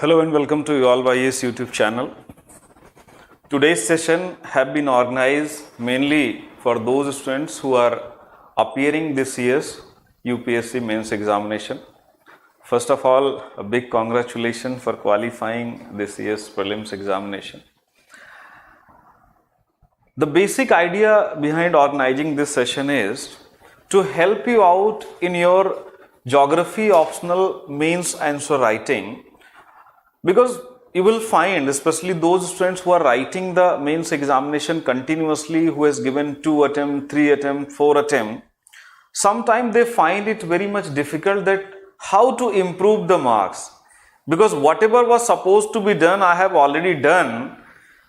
Hello and welcome to UPSC YouTube channel. Today's session have been organized mainly for those students who are appearing this year's UPSC Mains examination. First of all, a big congratulations for qualifying this year's prelims examination. The basic idea behind organizing this session is to help you out in your geography optional mains answer writing, because you will find, especially those students who are writing the mains examination continuously, who has given 2 attempts, 3 attempts, 4 attempts, sometimes they find it very much difficult that how to improve the marks, because whatever was supposed to be done I have already done,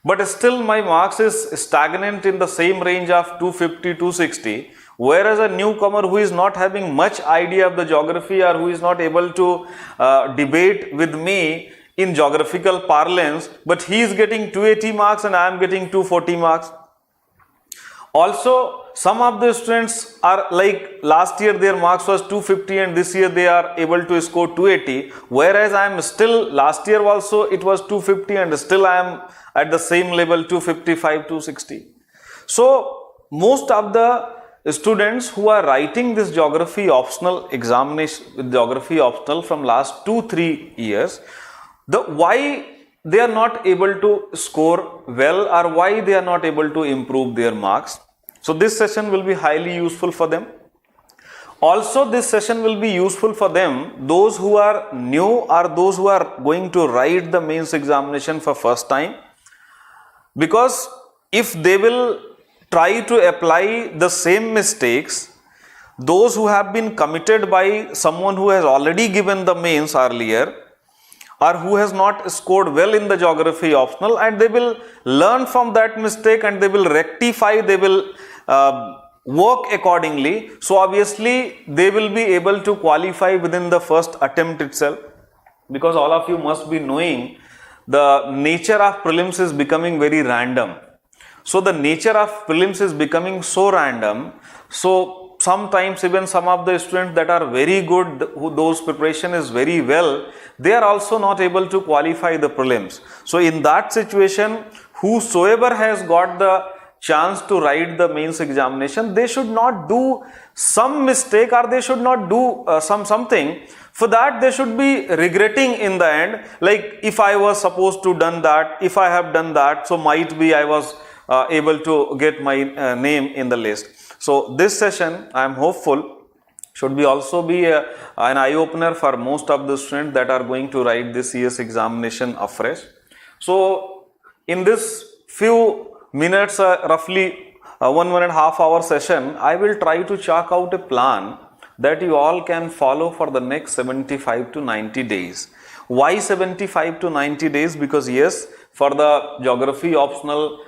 but still my marks is stagnant in the same range of 250, 260, whereas a newcomer who is not having much idea of the geography or who is not able to debate with me in geographical parlance, but he is getting 280 marks and I am getting 240 marks. Also, some of the students are like last year their marks was 250 and this year they are able to score 280, whereas I am still, last year also it was 250 and still I am at the same level, 255, 260. So, most of the students who are writing this geography optional examination, geography optional from last 2-3 years, why they are not able to score well or why they are not able to improve their marks. So this session will be highly useful for them. Also, this session will be useful for them, those who are new or those who are going to write the mains examination for first time, because if they will try to apply the same mistakes, those who have been committed by someone who has already given the mains earlier, or who has not scored well in the geography optional, and they will learn from that mistake and they will rectify, they will work accordingly. So obviously they will be able to qualify within the first attempt itself, because all of you must be knowing the nature of prelims is becoming very random. So the nature of prelims is becoming so random, so sometimes even some of the students that are very good, those preparation is very well, they are also not able to qualify the prelims. So in that situation, whosoever has got the chance to write the mains examination, they should not do some mistake or they should not do something. For that they should be regretting in the end, like if I was supposed to done that, if I have done that, so might be I was able to get my name in the list. So this session, I am hopeful, should be also be an eye-opener for most of the students that are going to write this year's examination afresh. So in this few minutes, roughly 1.5 hour session, I will try to chalk out a plan that you all can follow for the next 75 to 90 days. Why 75 to 90 days? Because yes, for the geography optional,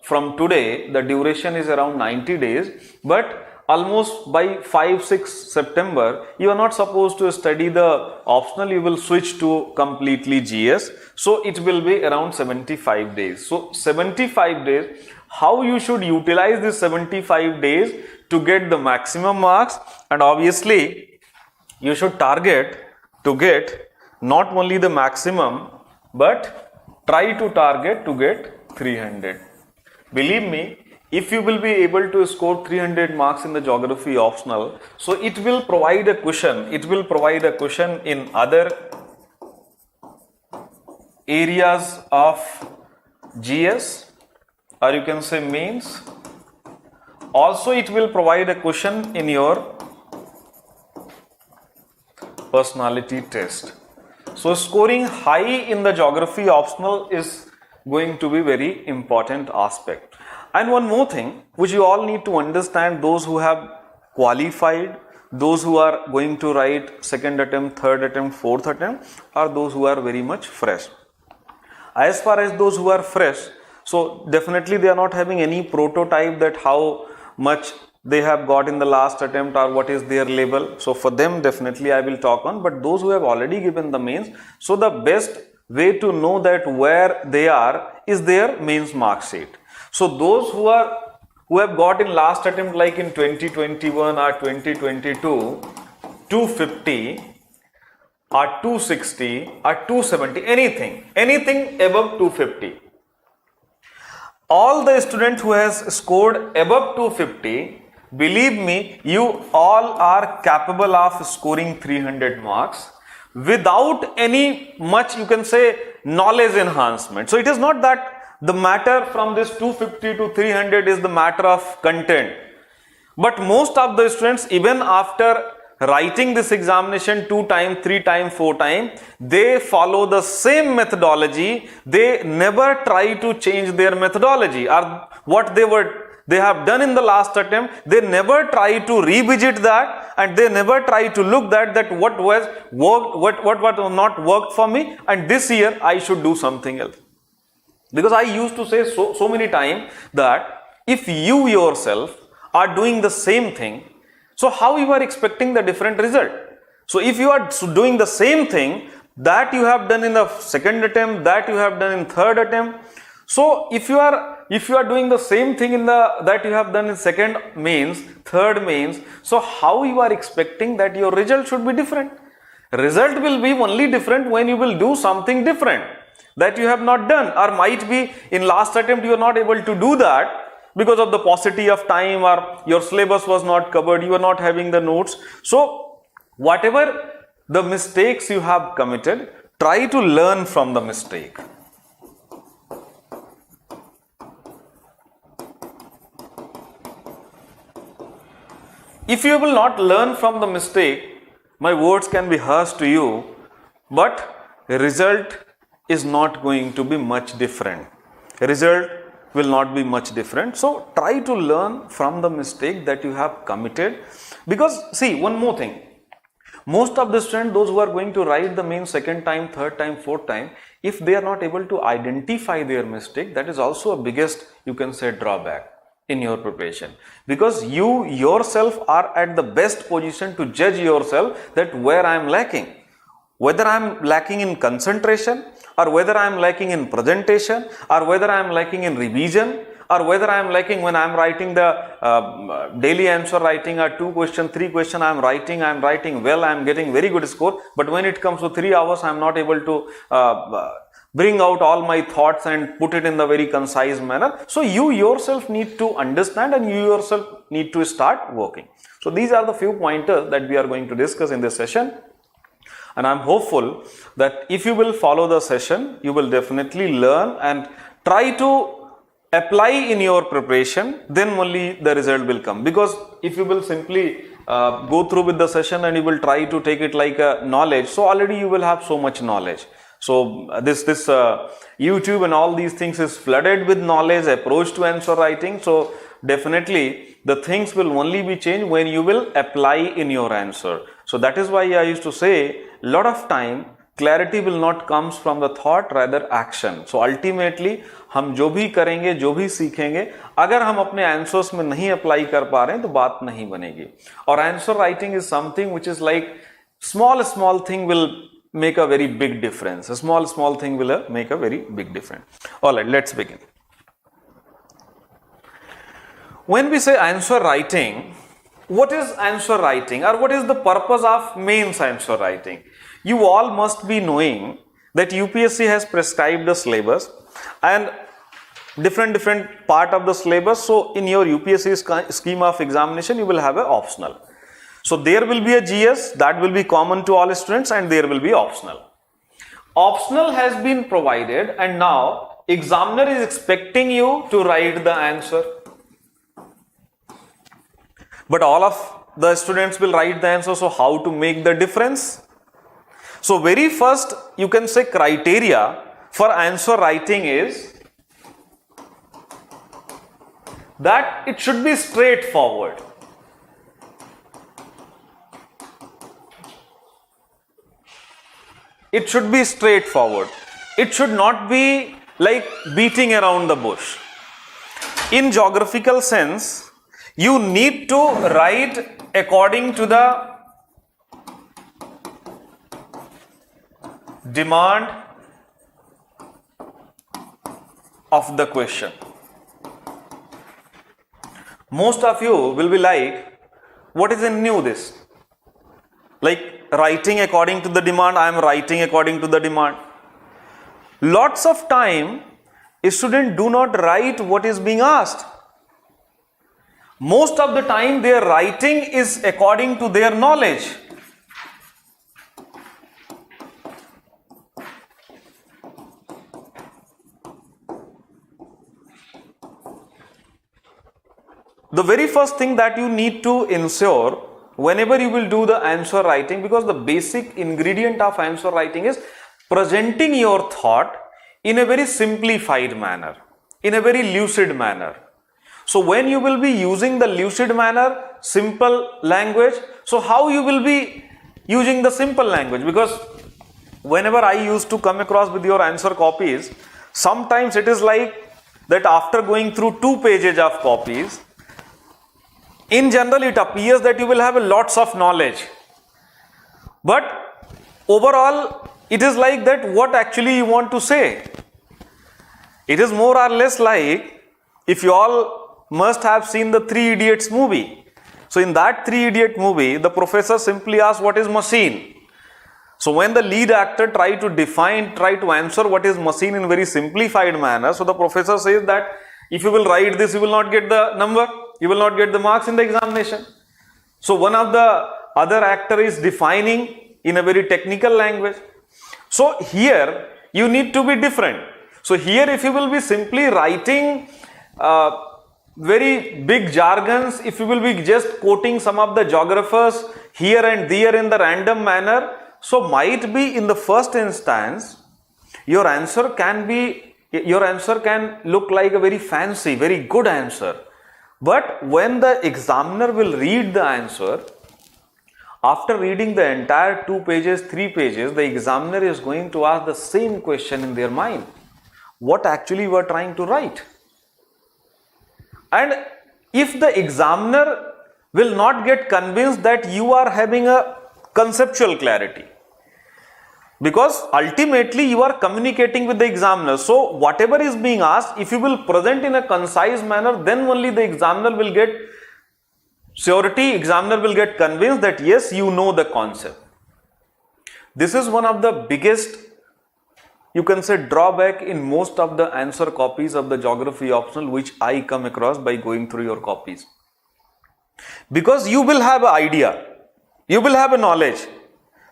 from today, the duration is around 90 days, but almost by 5-6 September, you are not supposed to study the optional, you will switch to completely GS. So it will be around 75 days. So 75 days, how you should utilize this 75 days to get the maximum marks, and obviously you should target to get not only the maximum, but try to target to get 300. Believe me, if you will be able to score 300 marks in the geography optional, so it will provide a cushion. It will provide a cushion in other areas of GS, or you can say mains. Also, it will provide a cushion in your personality test. So scoring high in the geography optional is going to be very important aspect. And one more thing which you all need to understand, those who have qualified, those who are going to write second attempt, third attempt, fourth attempt, are those who are very much fresh. As far as those who are fresh, so definitely they are not having any prototype that how much they have got in the last attempt or what is their level. So for them definitely I will talk on, but those who have already given the mains, so the best way to know that where they are is their mains mark sheet. So those who have got in last attempt, like in 2021 or 2022, 250, or 260 or 270, anything above 250. All the students who has scored above 250, believe me, you all are capable of scoring 300 marks without any much, you can say, knowledge enhancement. So it is not that the matter from this 250 to 300 is the matter of content. But most of the students, even after writing this examination 2 times, 3 times, 4 times, they follow the same methodology. They never try to change their methodology, or what they have done in the last attempt. They never try to revisit that, and they never try to look that what was worked, what was not worked for me, and this year I should do something else. Because I used to say so many times that if you yourself are doing the same thing, so how you are expecting the different result? So if you are doing the same thing that you have done in the second attempt, that you have done in third attempt, so if you are doing the same thing in that you have done in second mains, third mains, so how you are expecting that your result should be different? Result will be only different when you will do something different that you have not done, or might be in last attempt you are not able to do that because of the paucity of time, or your syllabus was not covered, you are not having the notes. So whatever the mistakes you have committed, try to learn from the mistake. If you will not learn from the mistake, my words can be harsh to you, but result is not going to be much different. Result will not be much different. So try to learn from the mistake that you have committed. Because see, one more thing, most of the students, those who are going to write the main second time, third time, fourth time, if they are not able to identify their mistake, that is also a biggest, you can say, drawback in your preparation. Because you yourself are at the best position to judge yourself that where I am lacking. Whether I am lacking in concentration, or whether I am lacking in presentation, or whether I am lacking in revision, or whether I am lacking when I am writing the daily answer writing, or 2 question, 3 question I am writing well, I am getting very good score, but when it comes to 3 hours I am not able to bring out all my thoughts and put it in the very concise manner. So you yourself need to understand, and you yourself need to start working. So these are the few pointers that we are going to discuss in this session. And I am hopeful that if you will follow the session, you will definitely learn and try to apply in your preparation, then only the result will come. Because if you will simply go through with the session and you will try to take it like a knowledge, so already you will have so much knowledge. So this YouTube and all these things is flooded with knowledge, approach to answer writing. So definitely the things will only be changed when you will apply in your answer. So that is why I used to say, lot of time clarity will not comes from the thought, rather action. So ultimately हम जो भी करेंगे, जो भी सीखेंगे, अगर हम अपने आंसर्स में नहीं अप्लाई कर पा रहे हैं तो बात नहीं बनेगी. और answer writing is something which is like small thing will make a very big difference. A small thing will make a very big difference. All right, let's begin. When we say answer writing, what is answer writing, or what is the purpose of mains answer writing? You all must be knowing that UPSC has prescribed the syllabus and different part of the syllabus. So in your UPSC scheme of examination, you will have an optional. So there will be a GS that will be common to all students, and there will be optional. Optional has been provided, and now examiner is expecting you to write the answer. But all of the students will write the answer. So how to make the difference? So very first, you can say criteria for answer writing is that it should be straightforward. It should be straightforward. It should not be like beating around the bush. In geographical sense, you need to write according to the demand of the question. Most of you will be like, what is in new this? Like, writing according to the demand, I am writing according to the demand. Lots of time, students do not write what is being asked. Most of the time their writing is according to their knowledge. The very first thing that you need to ensure whenever you will do the answer writing, because the basic ingredient of answer writing is presenting your thought in a very simplified manner, in a very lucid manner. So when you will be using the lucid manner, simple language, so how you will be using the simple language? Because whenever I used to come across with your answer copies, sometimes it is like that after going through 2 pages of copies, in general it appears that you will have lots of knowledge. But overall, it is like that what actually you want to say. It is more or less like, if you all must have seen the 3 Idiots movie. So in that 3 Idiot movie, the professor simply asks what is machine. So when the lead actor try to answer what is machine in very simplified manner, so the professor says that if you will write this, you will not get the number, you will not get the marks in the examination. So one of the other actor is defining in a very technical language. So here you need to be different. So here if you will be simply writing very big jargons, if you will be just quoting some of the geographers here and there in the random manner, so might be in the first instance your answer can look like a very fancy, very good answer. But when the examiner will read the answer, after reading the entire 2 pages, 3 pages, the examiner is going to ask the same question in their mind. What actually you are trying to write? And if the examiner will not get convinced that you are having a conceptual clarity, because ultimately you are communicating with the examiner. So whatever is being asked, if you will present in a concise manner, then only the examiner will get surety, examiner will get convinced that yes, you know the concept. This is one of the biggest, you can say, drawback in most of the answer copies of the geography optional which I come across by going through your copies. Because you will have an idea, you will have a knowledge,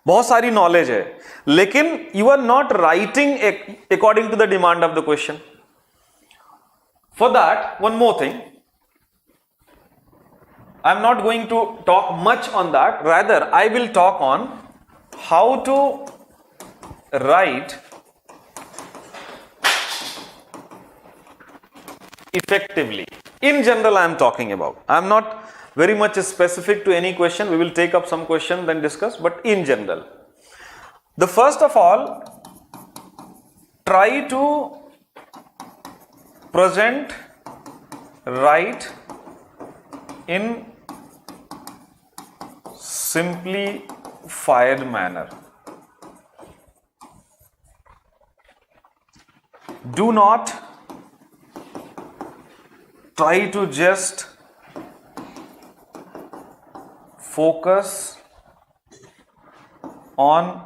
बहुत सारी knowledge है, लेकिन you are not writing according to the demand of the question. For that, one more thing, I am not going to talk much on that, rather I will talk on how to write effectively. In general I am talking about, I am not very much specific to any question, we will take up some question then discuss, but in general. The first of all, try to present right in simplified manner. Do not try to just focus on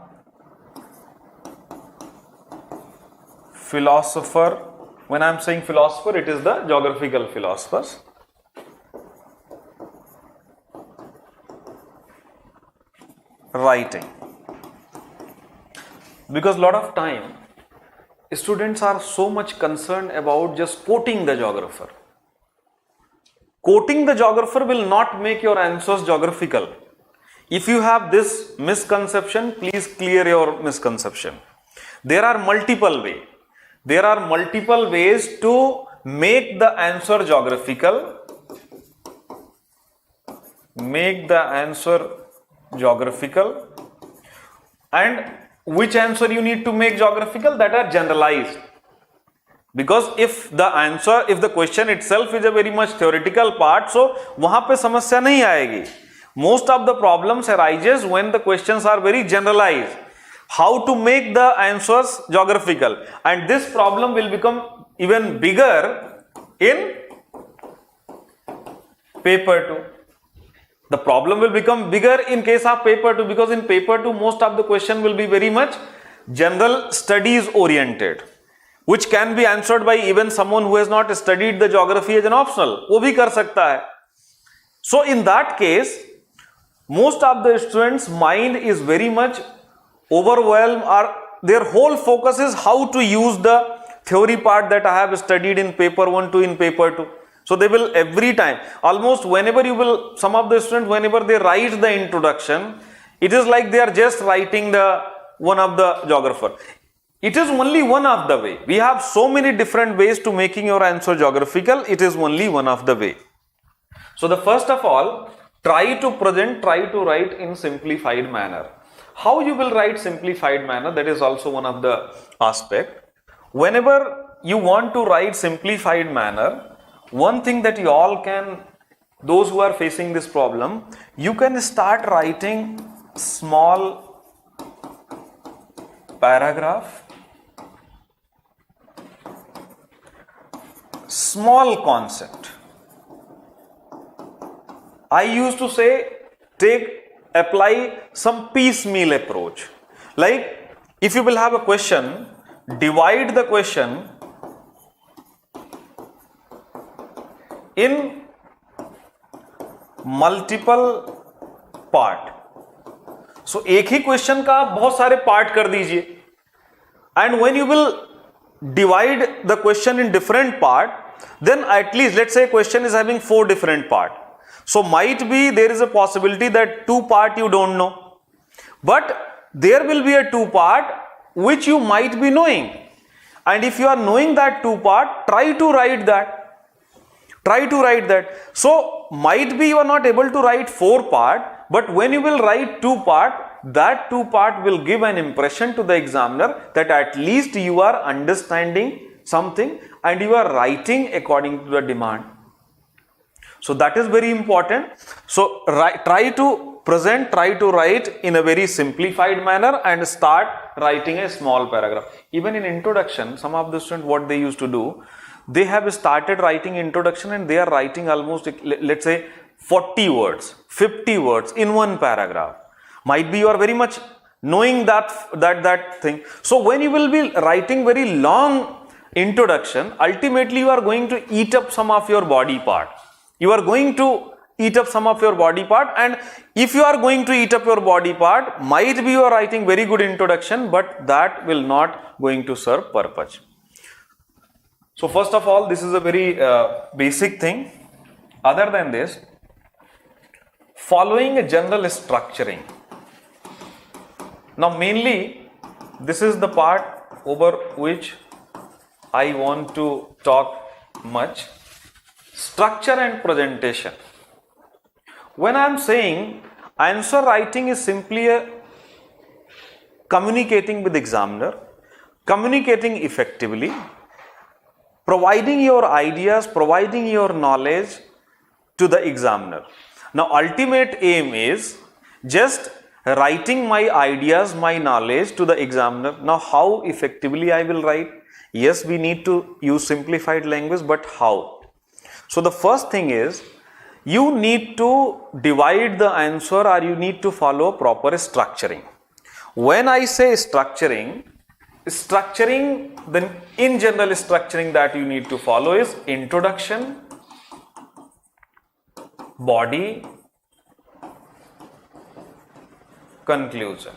philosopher. When I am saying philosopher, it is the geographical philosophers. Writing. Because a lot of time, students are so much concerned about just quoting the geographer. Quoting the geographer will not make your answers geographical. If you have this misconception, please clear your misconception. There are multiple ways. There are multiple ways to make the answer geographical. Make the answer geographical. And which answer you need to make geographical? That are generalized. Because if the question itself is a very much theoretical part, so वहाँ पे समस्या नहीं आएगी. Most of the problems arises when the questions are very generalized. How to make the answers geographical, and this problem will become even bigger in paper 2. The problem will become bigger in case of paper 2, because in paper 2 most of the question will be very much general studies oriented, which can be answered by even someone who has not studied the geography as an optional. वो भी कर सकता है. So in that case, most of the students' mind is very much overwhelmed, or their whole focus is how to use the theory part that I have studied in paper 1 to in paper 2. So they will every time, almost whenever you will, some of the students, whenever they write the introduction, it is like they are just writing the one of the geographer. It is only one of the way. We have so many different ways to making your answer geographical. It is only one of the way. So the first of all, try to present, try to write in simplified manner. How you will write simplified manner, that is also one of the aspect. Whenever you want to write simplified manner, one thing that you all can, those who are facing this problem, you can start writing small paragraph, small concept. I used to say, apply some piecemeal approach. Like, if you will have a question, divide the question in multiple part. So एक ही question का आप बहुत सारे part कर दीजिए, and when you will divide the question in different part, then at least let's say question is having 4 different part. So might be there is a possibility that 2 part you don't know, but there will be a 2 part which you might be knowing, and if you are knowing that 2 part, try to write that. Try to write that. So might be you are not able to write 4 part, but when you will write 2 part, that 2 part will give an impression to the examiner that at least you are understanding something and you are writing according to the demand. So that is very important. So try to present, try to write in a very simplified manner and start writing a small paragraph. Even in introduction, some of the students, what they used to do, they have started writing introduction and they are writing almost, let's say, 40 words, 50 words in one paragraph. Might be you are very much knowing that thing. So when you will be writing very long introduction, ultimately you are going to eat up some of your body part. You are going to eat up some of your body part, and if you are going to eat up your body part, might be you are writing very good introduction, but that will not going to serve purpose. So first of all, this is a very basic thing. Other than this, following a general structuring. Now mainly, this is the part over which I want to talk much. Structure and presentation. When I am saying answer writing is simply a communicating with examiner, communicating effectively, providing your ideas, providing your knowledge to the examiner. Now ultimate aim is just writing my ideas, my knowledge to the examiner. Now how effectively I will write? Yes, we need to use simplified language, but how? So the first thing is, you need to divide the answer or you need to follow proper structuring. When I say structuring, then in general structuring that you need to follow is introduction, body, conclusion.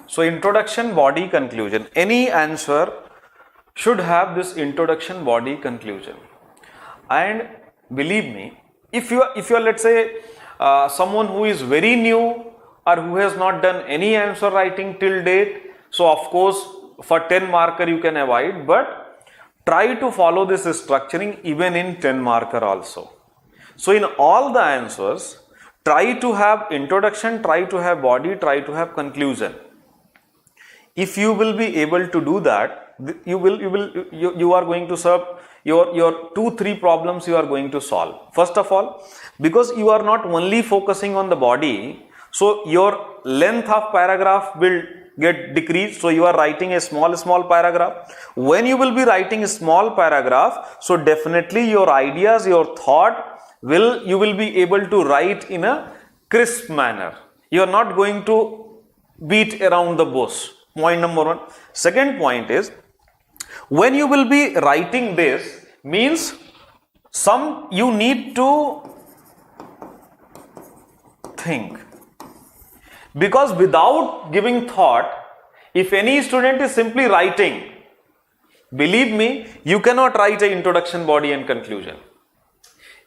So introduction, body, conclusion. Any answer should have this introduction, body, conclusion. And believe me, if you are let's say someone who is very new or who has not done any answer writing till date, so of course for 10 marker you can avoid, but try to follow this structuring even in 10 marker also. So in all the answers, try to have introduction, try to have body, try to have conclusion. If you will be able to do that, you are going to serve your 2-3 problems you are going to solve. First of all, because you are not only focusing on the body, so your length of paragraph will get decreased. So you are writing a small paragraph. When you will be writing a small paragraph, so definitely your ideas, your thought you will be able to write in a crisp manner. You are not going to beat around the bush. Point number one. Second point is, when you will be writing this, means you need to think. Because without giving thought, if any student is simply writing, believe me, you cannot write an introduction, body and conclusion.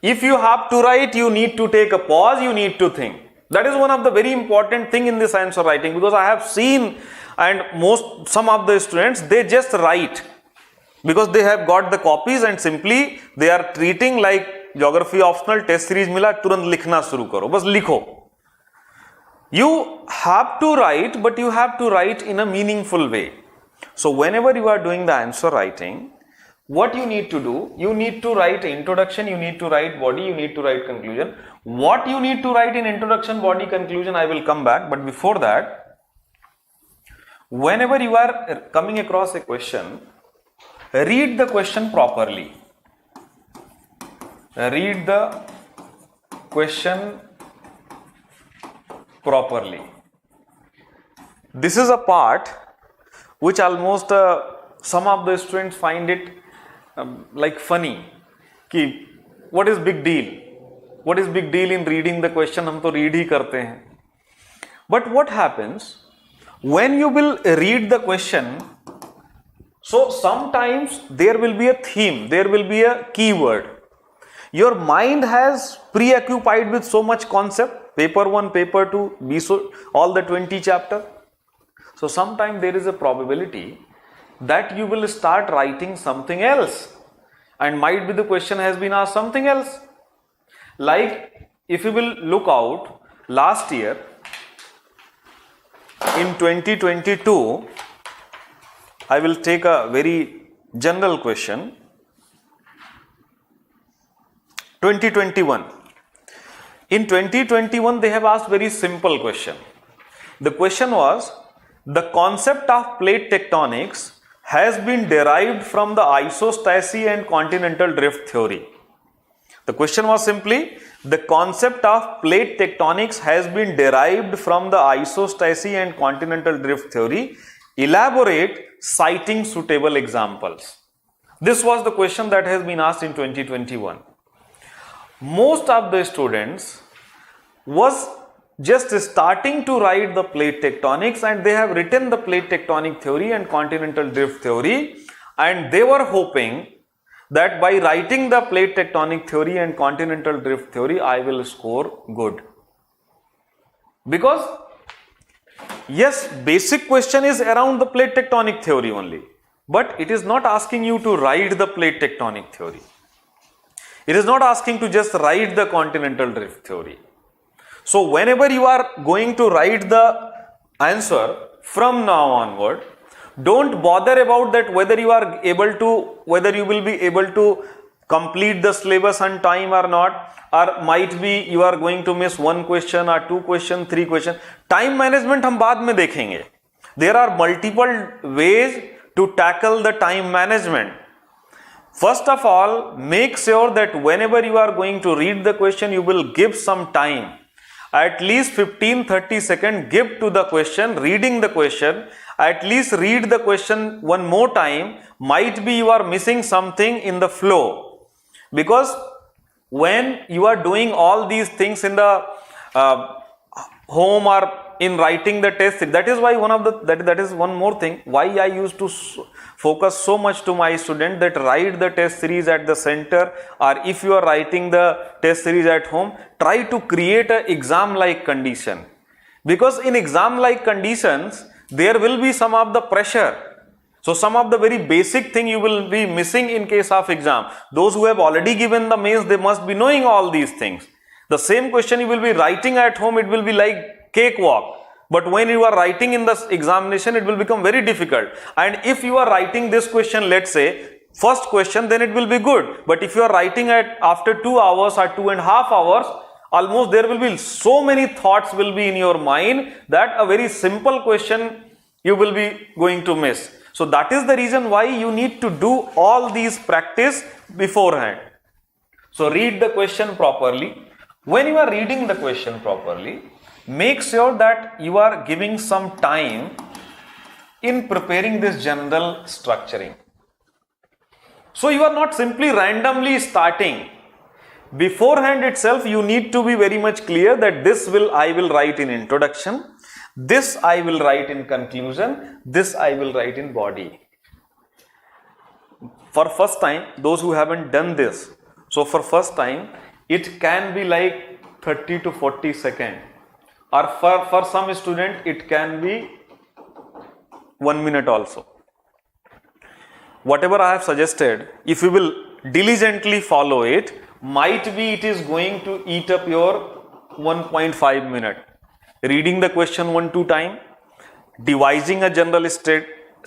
If you have to write, you need to take a pause, you need to think. That is one of the very important thing in the science of writing, because I have seen, and some of the students, they just write because they have got the copies and simply they are treating like geography optional test series mila, turant likhna shuru karo, bas likho. You have to write, but you have to write in a meaningful way. So whenever you are doing the answer writing, what you need to do, you need to write introduction, you need to write body, you need to write conclusion. What you need to write in introduction, body, conclusion, I will come back. But before that, whenever you are coming across a question, read the question properly. Read the question properly. This is a part which almost some of the students find it like funny. Ki, what is big deal? What is big deal in reading the question? हम तो read ही करते हैं. But what happens when you will read the question? So sometimes there will be a theme, there will be a keyword. Your mind has preoccupied with so much concept, paper 1, paper 2, all the 20 chapter. So sometimes there is a probability that you will start writing something else, and might be the question has been asked something else. Like if you will look out, last year in 2022, I will take a very general question. 2021. In 2021, they have asked very simple question. The question was, the concept of plate tectonics has been derived from the isostasy and continental drift theory. The question was simply, the concept of plate tectonics has been derived from the isostasy and continental drift theory. Elaborate, citing suitable examples. This was the question that has been asked in 2021. Most of the students was just starting to write the plate tectonics, and they have written the plate tectonic theory and continental drift theory, and they were hoping that by writing the plate tectonic theory and continental drift theory, I will score good. Because yes, basic question is around the plate tectonic theory only, but it is not asking you to write the plate tectonic theory. It is not asking to just write the continental drift theory. So whenever you are going to write the answer from now onward, don't bother about that whether you will be able to complete the syllabus on time or not, or might be you are going to miss one question or two question, three question. Time management हम बाद में देखेंगे. There are multiple ways to tackle the time management. First of all, make sure that whenever you are going to read the question, you will give some time. At least 15-30 seconds give to the question, reading the question. At least read the question one more time. Might be you are missing something in the flow. Because when you are doing all these things in the home or in writing the test, that is why that is one more thing why I used to focus so much to my student that write the test series at the center, or if you are writing the test series at home, try to create an exam like condition, because in exam like conditions there will be some of the pressure. So some of the very basic thing you will be missing in case of exam. Those who have already given the mains, they must be knowing all these things. The same question you will be writing at home, it will be like cakewalk. But when you are writing in the examination, it will become very difficult. And if you are writing this question, let's say, first question, then it will be good. But if you are writing after 2 hours or 2.5 hours, almost there will be so many thoughts will be in your mind that a very simple question you will be going to miss. So that is the reason why you need to do all these practice beforehand. So read the question properly. When you are reading the question properly, make sure that you are giving some time in preparing this general structuring. So you are not simply randomly starting. Beforehand itself, you need to be very much clear that this I will write in introduction, this I will write in conclusion, this I will write in body. For first time, those who haven't done this, so for first time, it can be like 30 to 40 seconds, or for some student, it can be 1 minute also. Whatever I have suggested, if you will diligently follow it, might be it is going to eat up your 1.5 minute. Reading the question 1-2 time, devising a general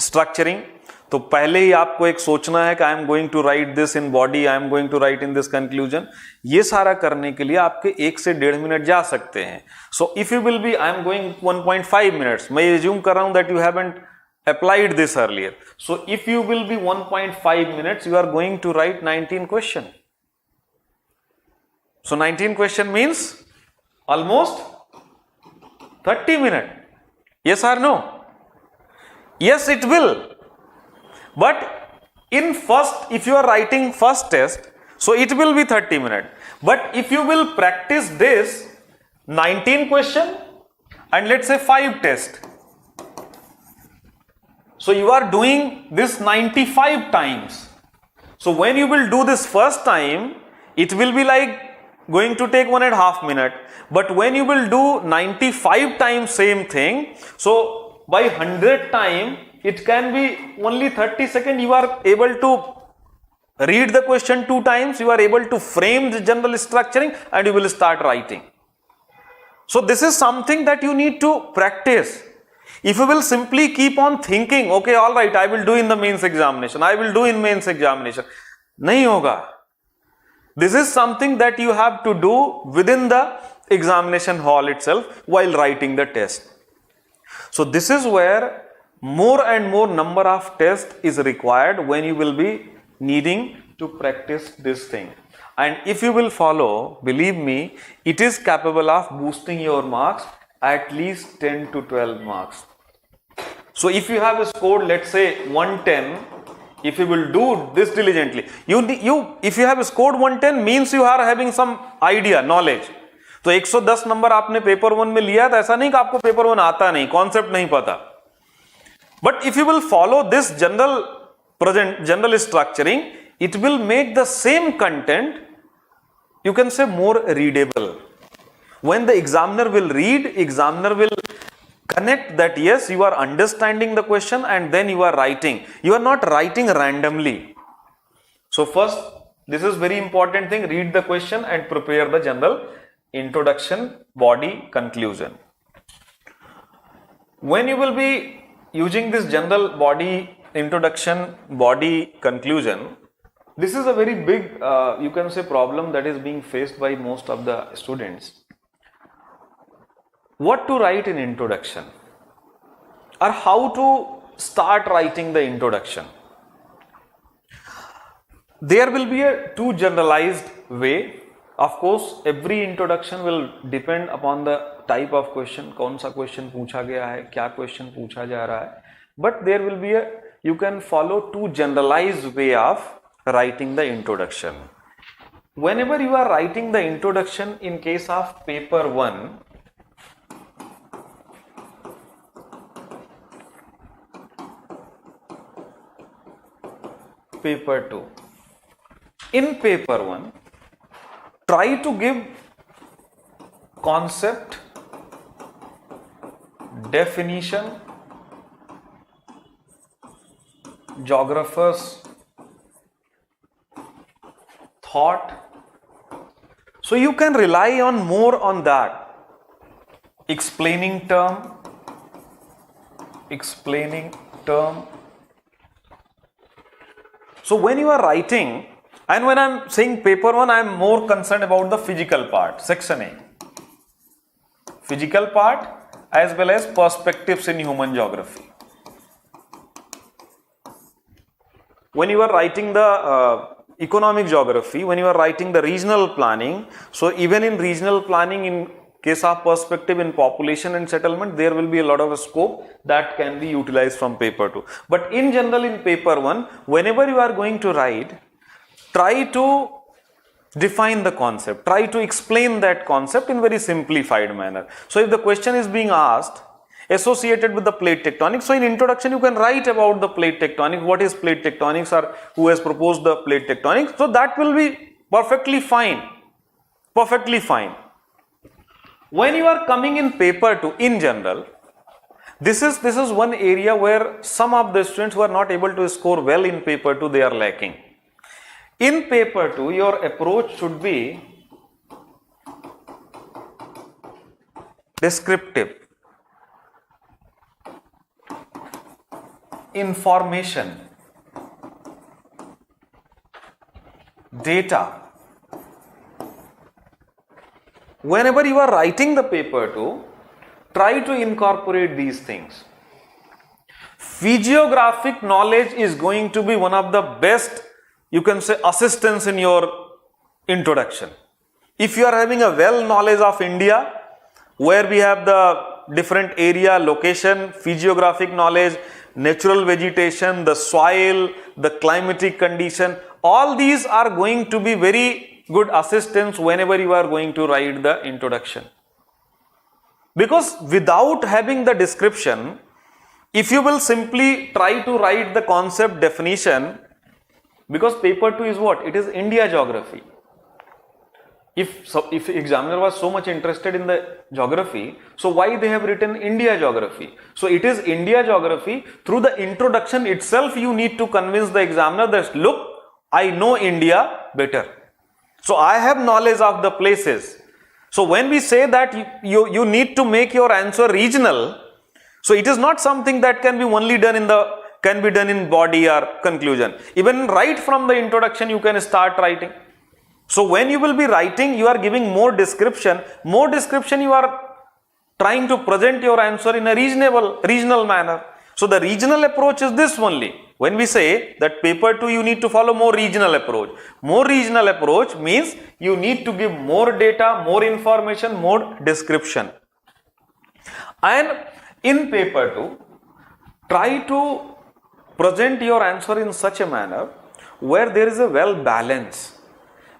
structuring. तो पहले ही आपको एक सोचना है कि I am going to write this in body, I am going to write in this conclusion. ये सारा करने के लिए आपके 1 से 1.5 मिनट जा सकते हैं. So if you will be I am going 1.5 minutes, मैं एज्यूम कर रहा हूं that you haven't applied this earlier. So if you will be 1.5 minutes, you are going to write 19 question. So 19 question means almost 30 minutes. Yes or no? Yes, it will. But in first, if you are writing first test, so it will be 30 minutes. But if you will practice this 19 question and let's say 5 tests, so you are doing this 95 times. So when you will do this first time, it will be like going to take 1.5 minutes. But when you will do 95 times same thing, so by 100 time, it can be only 30 seconds. You are able to read the question 2 times. You are able to frame the general structuring and you will start writing. So this is something that you need to practice. If you will simply keep on thinking, okay, all right, I will do in the mains examination, I will do in mains examination, nahi hoga. This is something that you have to do within the examination hall itself while writing the test. So this is where more and more number of tests is required when you will be needing to practice this thing. And if you will follow, believe me, it is capable of boosting your marks at least 10 to 12 marks. So if you have scored, let's say 110, if you will do this diligently, if you have scored 110 means you are having some idea, knowledge. तो 110 number आपने paper 1 में लिया, तो ऐसा नहीं कि आपको paper 1 आता नहीं, कॉन्सेप्ट नहीं पता. But if you will follow this general structuring, it will make the same content, you can say, more readable. When the examiner will read, examiner will connect that yes, you are understanding the question and then you are writing. You are not writing randomly. So first, this is very important thing, read the question and prepare the general introduction, body, conclusion. When you will be using this general body, introduction, body, conclusion, this is a very big, you can say, problem that is being faced by most of the students. What to write in introduction or how to start writing the introduction? There will be a too generalized way. Of course, every introduction will depend upon the type of question, कौन सा question पूछा गया है, क्या question पूछा जा रहा है. But there will be you can follow too generalized way of writing the introduction. Whenever you are writing the introduction in case of paper 1, paper 2. In paper 1, try to give concept, definition, geographers, thought. So you can rely on more on that. Explaining term. So when you are writing, and when I am saying paper 1, I am more concerned about the physical part, section A. Physical part as well as perspectives in human geography. When you are writing the economic geography, when you are writing the regional planning, so even in regional planning, in case of perspective in population and settlement, there will be a lot of scope that can be utilized from paper 2. But in general, in paper 1, whenever you are going to write, try to define the concept, try to explain that concept in very simplified manner. So if the question is being asked associated with the plate tectonics, so in introduction you can write about the plate tectonics, what is plate tectonics, or who has proposed the plate tectonics, so that will be perfectly fine, perfectly fine. When you are coming in paper 2, in general, this is one area where some of the students who are not able to score well in paper 2, they are lacking. In paper 2, your approach should be descriptive, information, data. Whenever you are writing the paper 2, try to incorporate these things. Physiographic knowledge is going to be one of the best, you can say, assistance in your introduction. If you are having a well knowledge of India, where we have the different area, location, physiographic knowledge, natural vegetation, the soil, the climatic condition, all these are going to be very good assistance whenever you are going to write the introduction. Because without having the description, if you will simply try to write the concept definition, because paper 2 is what? It is India geography. If examiner was so much interested in the geography, so why they have written India geography? So it is India geography. Through the introduction itself, you need to convince the examiner that, look, I know India better. So I have knowledge of the places. So when we say that you need to make your answer regional, so it is not something that can be only done in body or conclusion. Even right from the introduction, you can start writing. So when you will be writing, you are giving more description you are trying to present your answer in a regional manner. So the regional approach is this only. When we say that paper 2, you need to follow more regional approach. More regional approach means you need to give more data, more information, more description. And in paper 2, try to present your answer in such a manner where there is a well balance.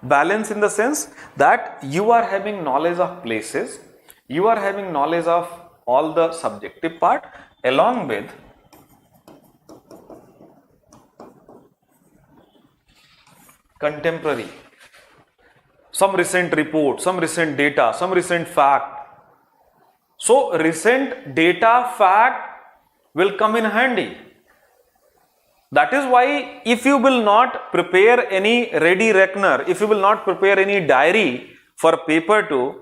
Balance in the sense that you are having knowledge of places, you are having knowledge of all the subjective part, along with contemporary, some recent report, some recent data, some recent fact. So recent data, fact will come in handy. That is why if you will not prepare any ready reckoner, if you will not prepare any diary for paper 2,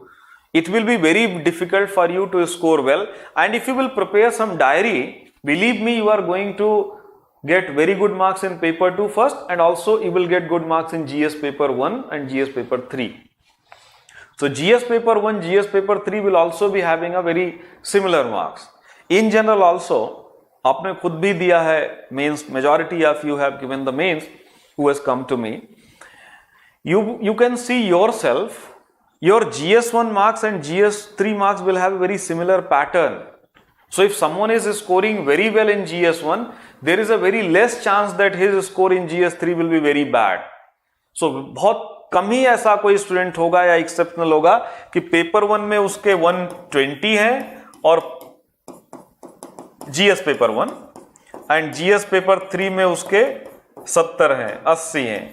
it will be very difficult for you to score well. And if you will prepare some diary, believe me, you are going to get very good marks in paper 2 first, and also you will get good marks in GS paper 1 and GS paper 3. So GS paper 1, GS paper 3 will also be having a very similar marks. In general also, आपने खुद भी दिया है mains, majority of you have given the mains who has come to me. You can see yourself, your GS1 marks and GS3 marks will have a very similar pattern. So if someone is scoring very well in GS1, there is a very less chance that his score in GS3 will be very bad. So बहुत कम ही ऐसा कोई student होगा या exceptional होगा कि paper 1 में उसके 120 है और GS paper 1 and GS paper 3 में उसके 70 हैं, 80 हैं.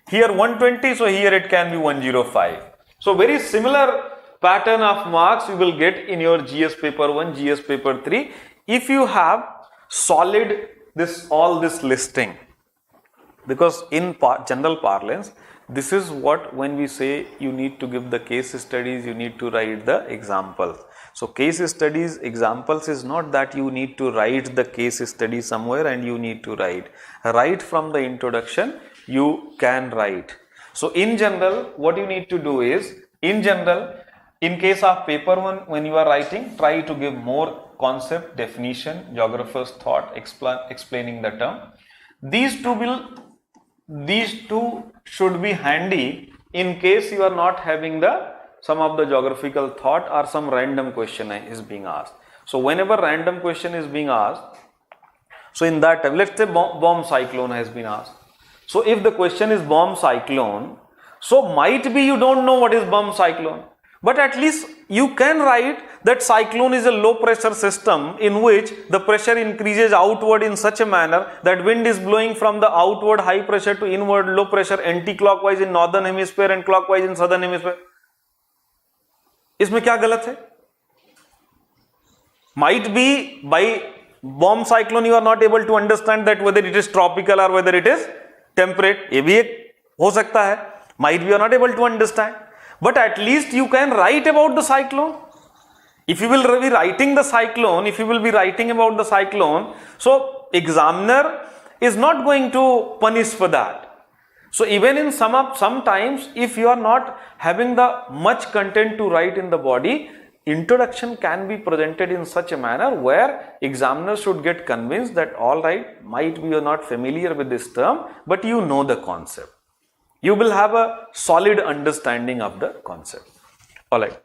Here 120, so here it can be 105. So very similar pattern of marks you will get in your GS paper 1, GS paper 3 if you have solid all this listing. Because in general parlance, this is what when we say you need to give the case studies, you need to write the examples. So case studies, examples is not that you need to write the case study somewhere and you need to write. Right from the introduction, you can write. So in general, what you need to do is, in general, in case of paper 1, when you are writing, try to give more concept, definition, geographer's thought, explaining the term. These two will these two should be handy in case you are not having the some of the geographical thought or some random question is being asked. So whenever random question is being asked, so in that time, let's say bomb cyclone has been asked. So if the question is bomb cyclone, so might be you don't know what is bomb cyclone, but at least you can write that cyclone is a low pressure system in which the pressure increases outward in such a manner that wind is blowing from the outward high pressure to inward low pressure anti-clockwise in northern hemisphere and clockwise in southern hemisphere. इसमें क्या गलत है? Might be by bomb cyclone you are not able to understand that whether it is tropical or whether it is temperate. ये भी एक हो सकता है. Might be you are not able to understand, but at least you can write about the cyclone. If you will be writing the cyclone, if you will be writing about the cyclone, so examiner is not going to punish for that. So even in sometimes if you are not having the much content to write in the body, introduction can be presented in such a manner where examiners should get convinced that all right, might be you are not familiar with this term, but you know the concept. You will have a solid understanding of the concept. All right.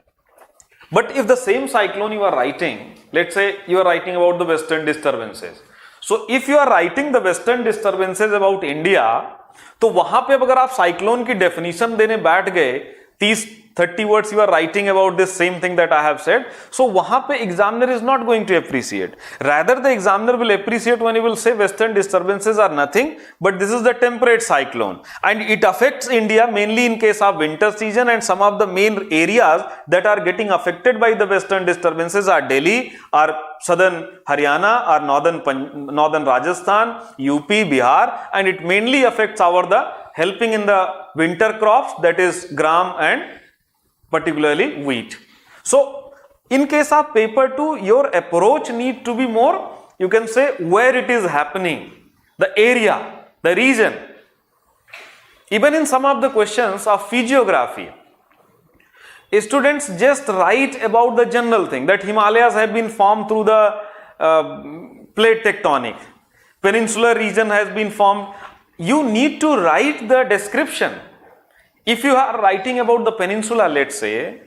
But if the same cyclone you are writing, let's say you are writing about the western disturbances. So if you are writing the western disturbances about India, तो वहां पे अगर आप cyclone की definition देने बैठ गए 30 words you are writing about this same thing that I have said, so वहां पे examiner is not going to appreciate. Rather the examiner will appreciate when he will say western disturbances are nothing but this is the temperate cyclone and it affects India mainly in case of winter season, and some of the main areas that are getting affected by the western disturbances are Delhi or southern Haryana or northern Rajasthan, UP, Bihar, and it mainly affects the helping in the winter crops, that is gram and particularly wheat. So in case of paper 2, your approach need to be more, you can say where it is happening, the area, the region. Even in some of the questions of physiography, students just write about the general thing that Himalayas have been formed through the plate tectonic, peninsular region has been formed. You need to write the description. If you are writing about the peninsula, let's say,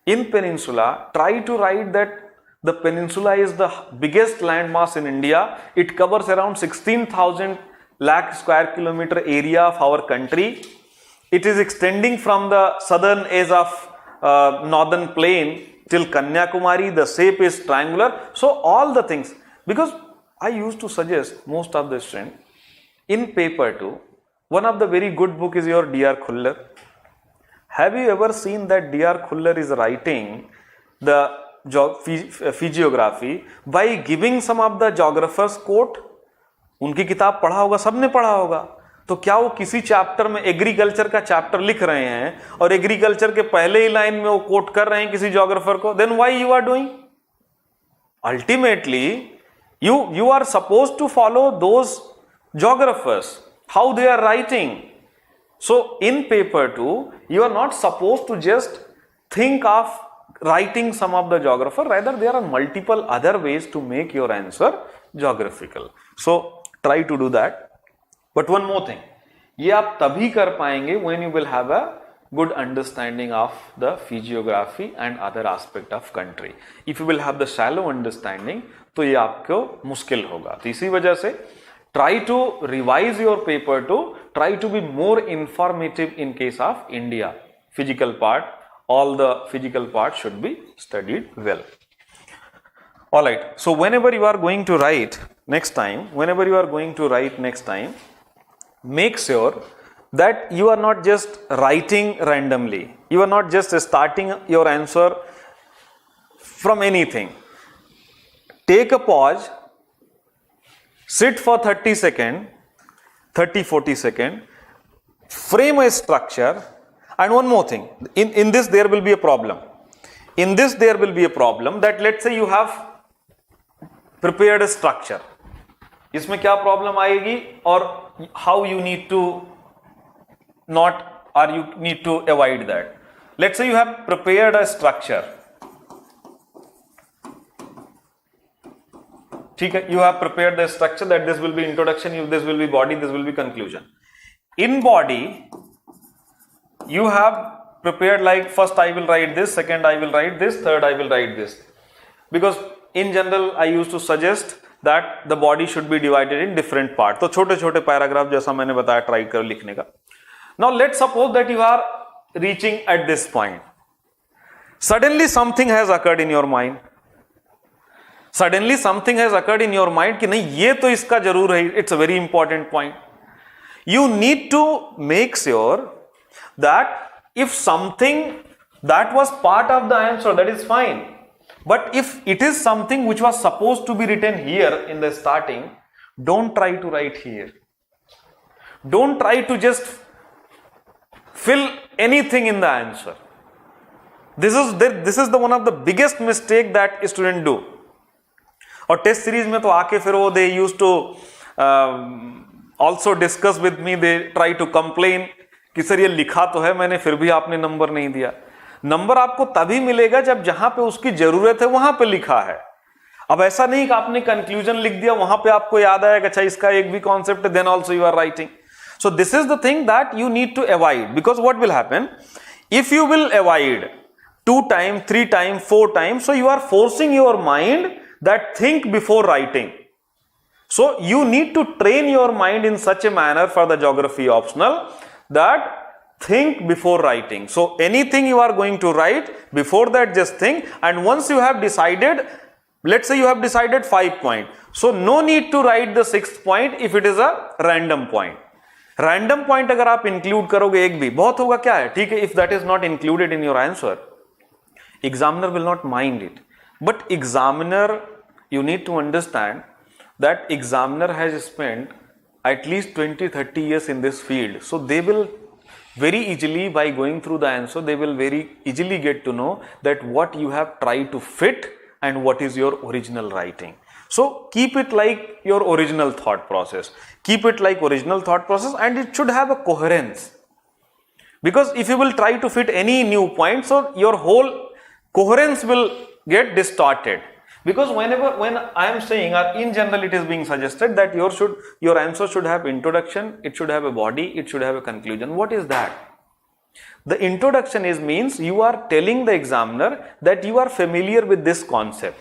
in peninsula, try to write that the peninsula is the biggest landmass in India. It covers around 16,000 lakh square kilometer area of our country. It is extending from the southern edge of northern plain till Kanyakumari. The shape is triangular. So all the things, because I used to suggest most of the students, in paper 2, one of the very good book is your D.R. Khuller. Have you ever seen that D.R. Khuller is writing the physiography by giving some of the geographers quote? उनकी किताब पढ़ा होगा, सबने पढ़ा होगा. तो क्या वो किसी चैप्टर में एग्रीकल्चर का चैप्टर लिख रहे हैं और एग्रीकल्चर के पहले ही लाइन में वो कोट कर रहे हैं किसी जोग्राफर को? Then why you are doing? Ultimately you are supposed to follow those geographers, how they are writing. So in paper 2, you are not supposed to just think of writing some of the geographer, rather there are multiple other ways to make your answer geographical. So try to do that. But one more thing, ये आप तभी कर पाएंगे when you will have a good understanding of the physiography and other aspect of country. If you will have the shallow understanding, तो ये आपको मुश्किल होगा. तो इसी वजह से try to revise your paper to try to be more informative in case of India. Physical part, all the physical part should be studied well. Alright, so whenever you are going to write next time, make sure that you are not just writing randomly. You are not just starting your answer from anything. Take a pause, sit for 30 seconds, 30-40 seconds, frame a structure, and one more thing, in this there will be a problem. In this there will be a problem that let's say you have prepared a structure. इसमें क्या problem आएगी और how you need to not or you need to avoid that. Let's say you have prepared a structure. ठीक है, you have prepared the structure that this will be introduction, this will be body, this will be conclusion. In body, you have prepared like first I will write this, second I will write this, third I will write this. Because in general, I used to suggest that the body should be divided in different parts. तो छोटे छोटे paragraph जैसा मैंने बताया try कर लिखने का. Now let's suppose that you are reaching at this point. Suddenly something has occurred in your mind. Suddenly something has occurred in your mind कि नहीं ये तो इसका जरूर है. It's a very important point. You need to make sure that if something that was part of the answer, that is fine. But if it is something which was supposed to be written here in the starting, don't try to write here. Don't try to just fill anything in the answer. This is the one of the biggest mistake that students do. और test series में तो आके फिर वो they used to also discuss with me, they try to complain कि sir ये लिखा तो है मैंने फिर भी आपने नंबर नहीं दिया. नंबर आपको तभी मिलेगा जब जहां पे उसकी जरूरत है वहां पे लिखा है. अब ऐसा नहीं कि आपने कंक्लूजन लिख दिया, वहां पे आपको याद आया कि अच्छा इसका एक भी कॉन्सेप्ट है, then also you are writing. So this is the thing that you need to avoid, because what will happen if you will avoid 2 times, 3 times, 4 times, so you are forcing your mind that think before writing. So you need to train your mind in such a manner for the geography optional that think before writing. So anything you are going to write, before that just think, and once you have decided, let's say you have decided 5 points, so no need to write the 6th point if it is a random point. Random point अगर आप include करोगे एक भी बहुत होगा, क्या है ठीक है, if that is not included in your answer, examiner will not mind it. But examiner, you need to understand that examiner has spent at least 20-30 years in this field, so they will very easily, by going through the answer, they will very easily get to know that what you have tried to fit and what is your original writing. So keep it like your original thought process. Keep it like original thought process, and it should have a coherence. Because if you will try to fit any new point, so your whole coherence will get distorted. Because when I am saying, or in general it is being suggested that your answer should have introduction, it should have a body, it should have a conclusion. What is that? The introduction means you are telling the examiner that you are familiar with this concept.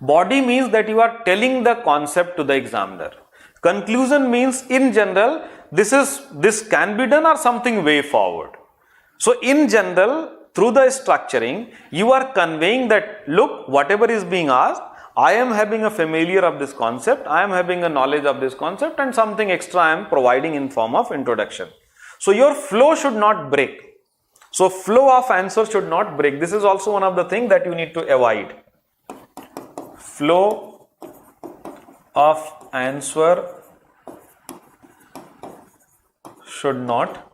Body means that you are telling the concept to the examiner. Conclusion means in general this can be done or something way forward. So in general, through the structuring, you are conveying that, look, whatever is being asked, I am having a familiar of this concept, I am having a knowledge of this concept, and something extra I am providing in form of introduction. So your flow should not break. So flow of answer should not break. This is also one of the things that you need to avoid. Flow of answer should not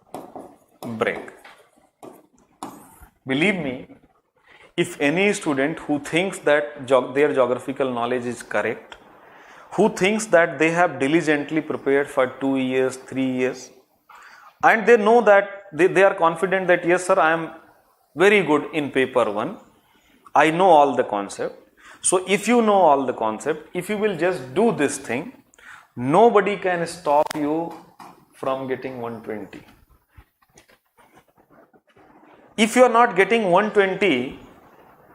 break. Believe me, if any student who thinks that their geographical knowledge is correct, who thinks that they have diligently prepared for 2 years, 3 years, and they know that they are confident that yes sir, I am very good in paper 1, I know all the concept. So if you know all the concept, if you will just do this thing, nobody can stop you from getting 120. If you are not getting 120,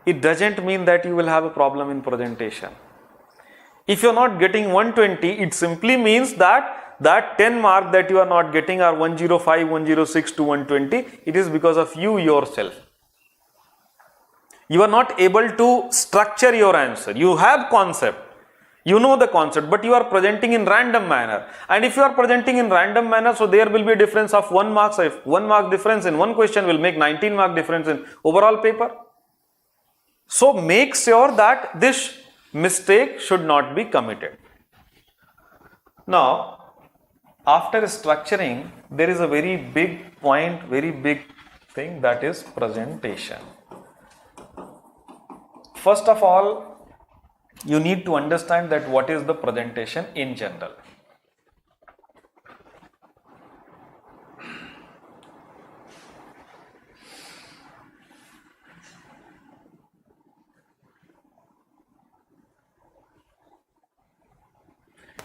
it doesn't mean that you will have a problem in presentation. If you are not getting 120, it simply means that 10 mark that you are not getting are 105, 106 to 120. It is because of you yourself. You are not able to structure your answer. You have concept. You know the concept, but you are presenting in random manner. And if you are presenting in random manner, so there will be a difference of 1 mark. So if 1 mark difference in one question will make 19 mark difference in overall paper. So make sure that this mistake should not be committed. Now, after structuring, there is a very big point, very big thing, that is presentation. First of all, you need to understand that what is the presentation in general.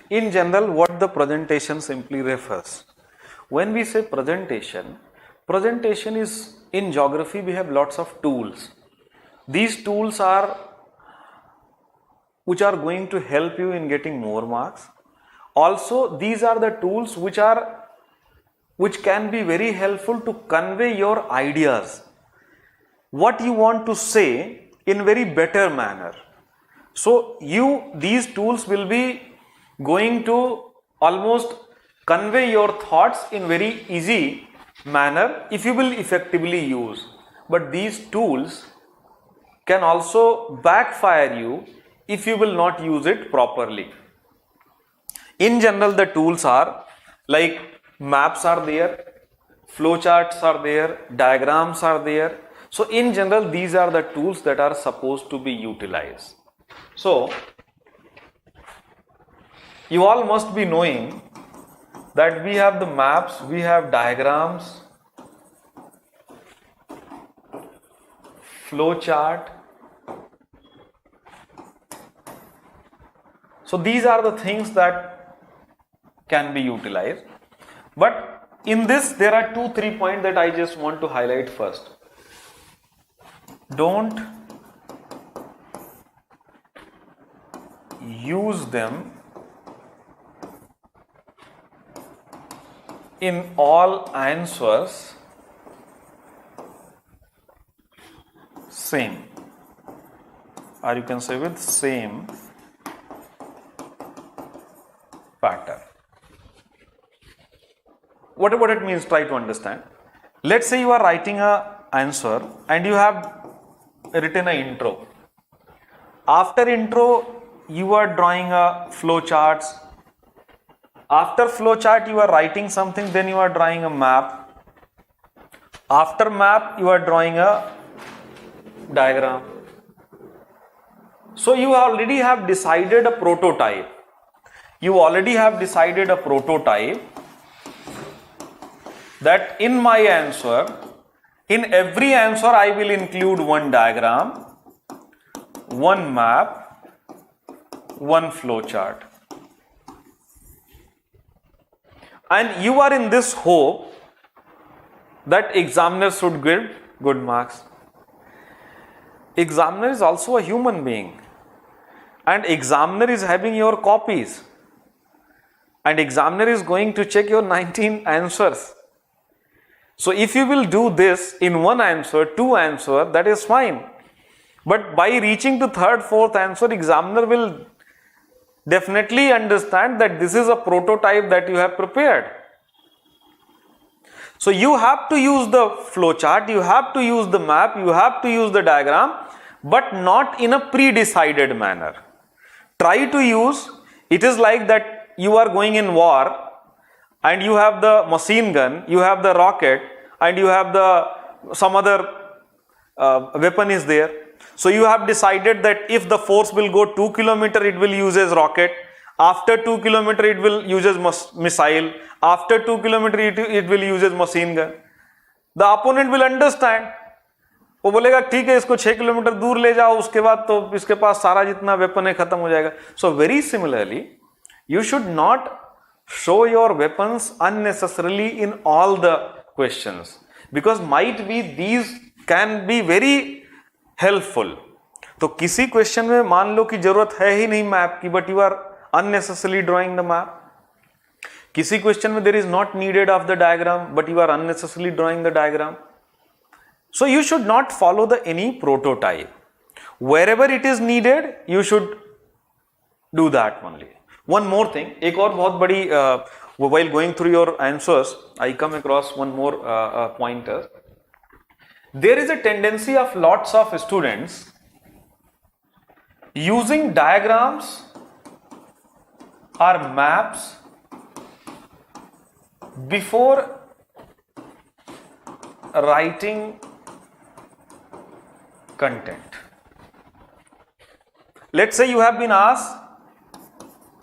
In general, what the presentation simply refers. When we say presentation, presentation is, in geography we have lots of tools. These tools are which are going to help you in getting more marks. Also, these are the tools which can be very helpful to convey your ideas, what you want to say in very better manner. So these tools will be going to almost convey your thoughts in very easy manner if you will effectively use. But these tools can also backfire you if you will not use it properly. In general, the tools are like maps are there, flowcharts are there, diagrams are there. So in general, these are the tools that are supposed to be utilized. So you all must be knowing that we have the maps, we have diagrams, flowchart. So these are the things that can be utilized. But in this, there are 2-3 points that I just want to highlight first. Don't use them in all answers same, or you can say with same pattern. Whatever it means, try to understand. Let's say you are writing an answer and you have written an intro. After intro, you are drawing a flow charts. After flow chart, you are writing something, then you are drawing a map. After map, you are drawing a diagram. So you already have decided a prototype. You already have decided a prototype that in my answer, in every answer I will include one diagram, one map, one flow chart. And you are in this hope that examiner should give good marks. Examiner is also a human being, and examiner is having your copies, and examiner is going to check your 19 answers. So if you will do this in one answer, two answer, that is fine. But by reaching to third, fourth answer, examiner will definitely understand that this is a prototype that you have prepared. So you have to use the flow chart, you have to use the map, you have to use the diagram, but not in a pre-decided manner. Try to use, it is like that you are going in war and you have the machine gun, you have the rocket, and you have some other weapon is there. So you have decided that if the force will go 2 kilometers, it will use as rocket. After 2 kilometers, it will use as missile. After 2 kilometers, it will use as machine gun. The opponent will understand. वो बोलेगा ठीक है इसको 6 kilometre दूर ले जाओ, उसके बाद तो इसके पास सारा जितना वेपन है खत्म हो जाएगा. So very similarly, you should not show your weapons unnecessarily in all the questions, because might be these can be very helpful. तो किसी क्वेश्चन में मान लो कि जरूरत है ही नहीं मैप की, but you are unnecessarily drawing the map. किसी क्वेश्चन में there is not needed of the diagram, but you are unnecessarily drawing the diagram. So you should not follow any prototype. Wherever it is needed, you should do that only. One more thing, एक और बहुत बड़ी while going through your answers, I come across one more pointer. There is a tendency of lots of students using diagrams or maps before writing content. Let's say you have been asked,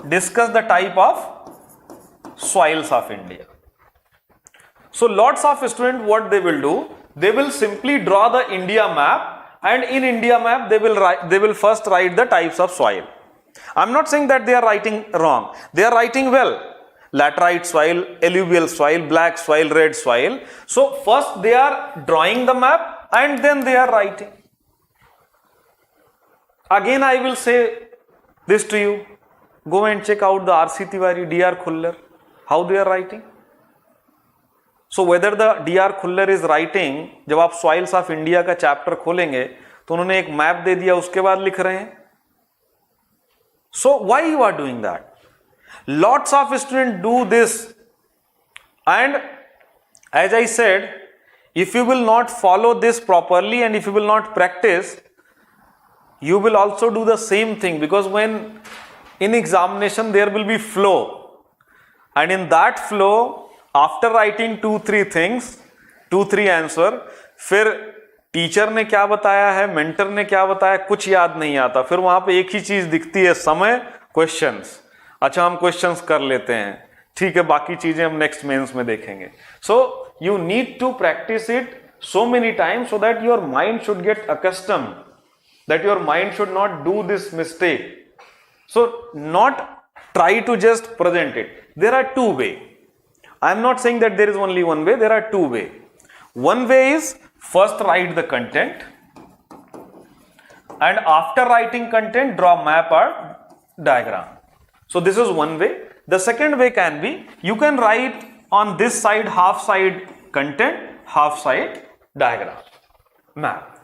discuss the type of soils of India. So lots of students, what they will do, they will simply draw the India map, and in India map they will first write the types of soil. I'm not saying that they are writing wrong, they are writing well, laterite soil, alluvial soil, black soil, red soil. So first they are drawing the map and then they are writing. Again I will say this to you, go and check out the R.C. Tiwari, D.R. Khuller, how they are writing. So whether the D.R. Khuller is writing, जब आप soils of India का chapter खोलेंगे तो उन्होंने एक map दे दिया, उसके बाद लिख रहे हैं. So why you are doing that? Lots of students do this, and as I said, if you will not follow this properly and if you will not practice, you will also do the same thing, because when in examination there will be flow, and in that flow after writing 2-3 things, 2-3 answer, फिर teacher ने क्या बताया है, mentor ने क्या बताया, कुछ याद नहीं आता. फिर वहां पे एक ही चीज दिखती है, समय, क्वेश्चंस. अच्छा हम क्वेश्चंस कर लेते हैं, ठीक है, बाकी चीजें हम नेक्स्ट मेंस में देखेंगे. So you need to practise it so many times so that your mind should get accustomed, that your mind should not do this mistake. So not try to just present it. There are two ways. I am not saying that there is only one way, there are two ways. One way is first write the content, and after writing content draw map or diagram. So this is one way. The second way can be, you can write on this side half side content, half side diagram, map.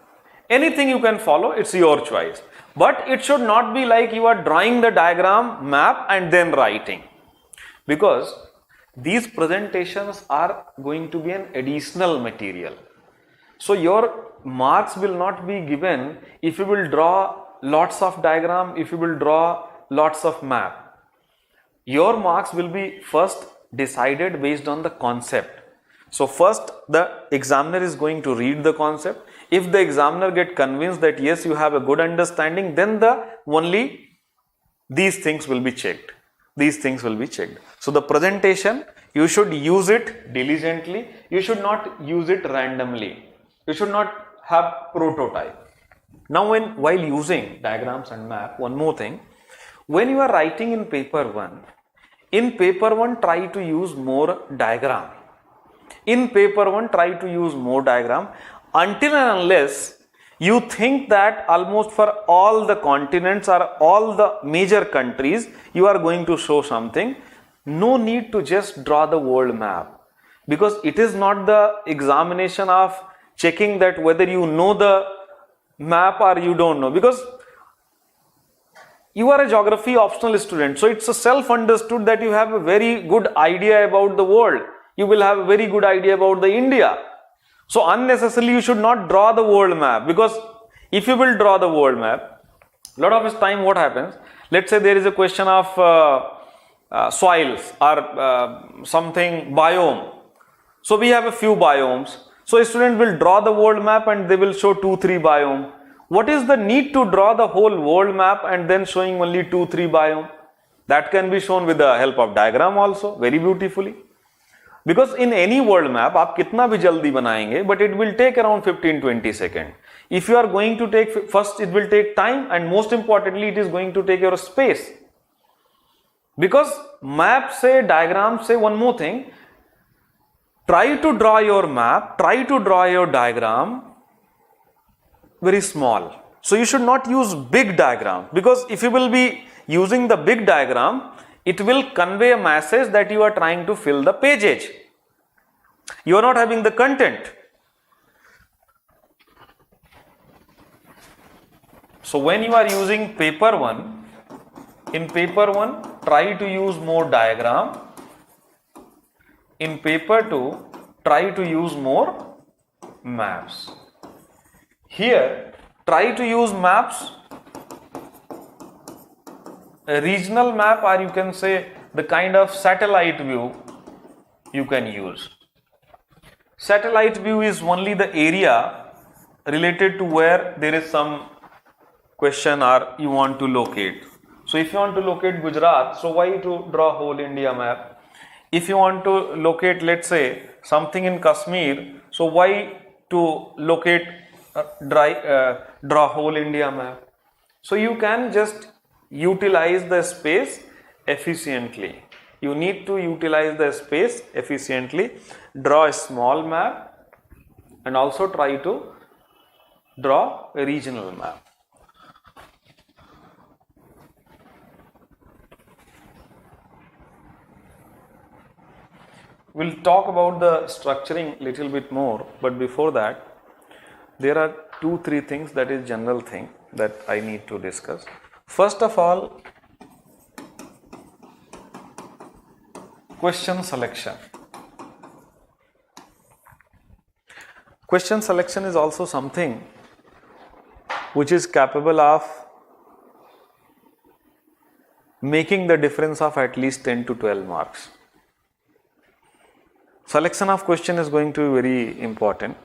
Anything you can follow, it's your choice. But it should not be like you are drawing the diagram, map and then writing. Because these presentations are going to be an additional material. So your marks will not be given if you will draw lots of diagram, if you will draw lots of map. Your marks will be first decided based on the concept. So first the examiner is going to read the concept. If the examiner get convinced that yes, you have a good understanding, then only these things will be checked. These things will be checked. So the presentation, you should use it diligently. You should not use it randomly. You should not have prototype. Now while using diagrams and map, one more thing. When you are writing in paper 1, try to use more diagram. In paper 1, try to use more diagram until and unless you think that almost for all the continents or all the major countries you are going to show something. No need to just draw the world map, because it is not the examination of checking that whether you know the map or you don't know, because you are a geography optional student, so it's a self-understood that you have a very good idea about the world. You will have a very good idea about the India. So unnecessarily you should not draw the world map, because if you will draw the world map, a lot of time what happens, let's say there is a question of soils or something biome. So we have a few biomes. So a student will draw the world map and they will show 2-3 biome. What is the need to draw the whole world map and then showing only 2-3 biome? That can be shown with the help of diagram also, very beautifully. Because in any world map, आप कितना भी जल्दी बनाएंगे, but it will take around 15-20 seconds. If you are going to take, first it will take time, and most importantly, it is going to take your space. Because map से, diagram से, one more thing, try to draw your map, try to draw your diagram very small. So you should not use big diagram, because if you will be using the big diagram, it will convey a message that you are trying to fill the pages. You are not having the content. So when you are using paper 1, in paper 1, try to use more diagram. In paper 2, try to use more maps. Here, try to use maps, a regional map, or you can say the kind of satellite view you can use. Satellite view is only the area related to where there is some question or you want to locate. So if you want to locate Gujarat, so why to draw whole India map? If you want to locate, let's say, something in Kashmir, so why to locate, draw whole India map? So you can just utilize the space efficiently. You need to utilize the space efficiently, draw a small map and also try to draw a regional map. We'll talk about the structuring little bit more, but before that, there are 2-3 things that is general thing that I need to discuss. First of all, question selection. Question selection is also something which is capable of making the difference of at least 10 to 12 marks. Selection of question is going to be very important.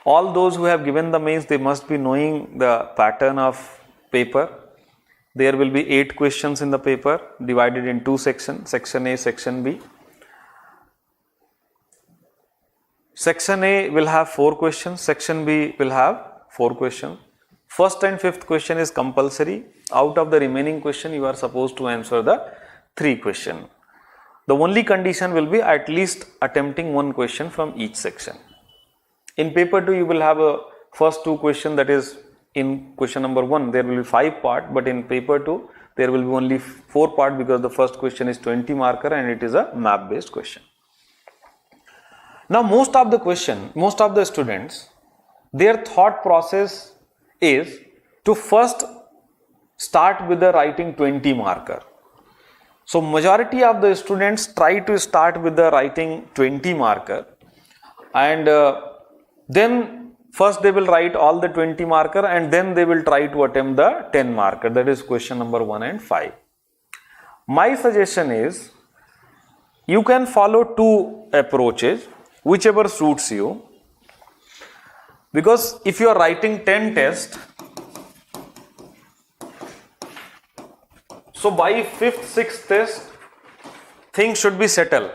All those who have given the mains, they must be knowing the pattern of paper. There will be 8 questions in the paper divided in 2 sections, section A, section B. Section A will have 4 questions, section B will have 4 questions. First and fifth question is compulsory. Out of the remaining question, you are supposed to answer the 3 questions. The only condition will be at least attempting 1 question from each section. In paper 2, you will have a first 2 questions, that is in question number 1, there will be 5 parts, but in paper 2, there will be only 4 parts because the first question is 20 marker and it is a map based question. Now most of the students, their thought process is to first start with the writing 20 marker. So majority of the students try to start with the writing 20 marker, and then first they will write all the 20 marker and then they will try to attempt the 10 marker, that is question number 1 and 5. My suggestion is you can follow 2 approaches, whichever suits you, because if you are writing 10 tests, so by 5th, 6th test, things should be settled.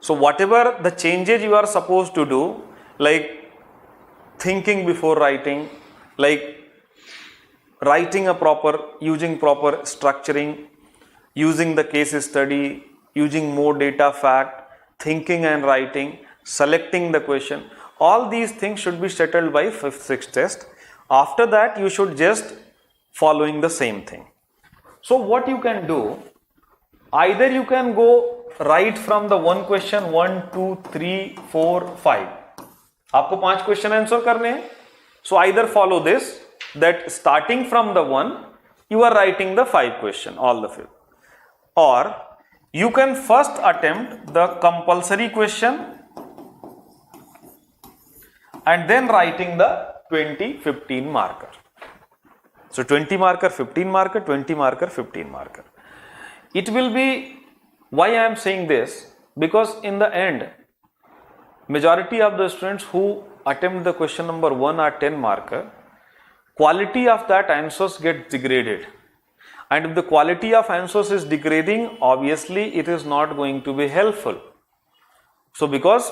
So whatever the changes you are supposed to do, like thinking before writing, like writing using proper structuring, using the case study, using more data fact, thinking and writing, selecting the question, all these things should be settled by 5th, 6th test. After that, you should just following the same thing. So what you can do, either you can go right from the 1 question 1, 2, 3, 4, 5. आपको 5 question answer करने हैं. So either follow this, that starting from the 1, you are writing the 5 question, all the 5. Or you can first attempt the compulsory question and then writing the 20, 15 marker. So 20 marker, 15 marker, 20 marker, 15 marker. It will be, why I am saying this, because in the end, majority of the students who attempt the question number 1 or 10 marker, quality of that answers get degraded. And if the quality of answers is degrading, obviously it is not going to be helpful. So because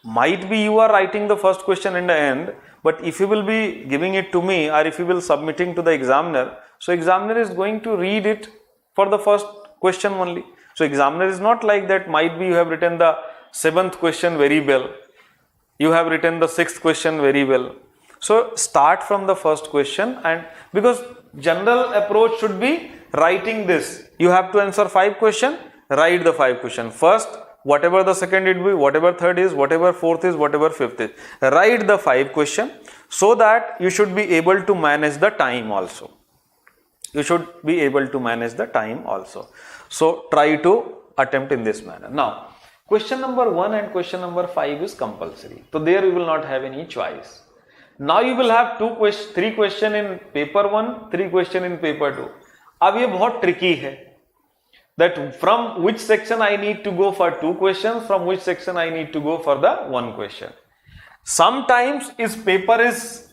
might be you are writing the first question in the end, but if you will be giving it to me or if you will submitting to the examiner, so examiner is going to read it for the first question only. So examiner is not like that, might be you have written the 7th question very well, you have written the 6th question very well. So start from the first question, and because general approach should be writing this. You have to answer 5 questions, write the 5 questions. First, whatever the second it will be, whatever third is, whatever fourth is, whatever fifth is, write the 5 questions so that you should be able to manage the time also. You should be able to manage the time also. So try to attempt in this manner. Now, question number 1 and question number 5 is compulsory. So there you will not have any choice. Now you will have 3 questions in paper 1, 3 questions in paper 2. अब ये बहुत tricky है. That from which section I need to go for 2 questions, from which section I need to go for the 1 question. Sometimes if paper is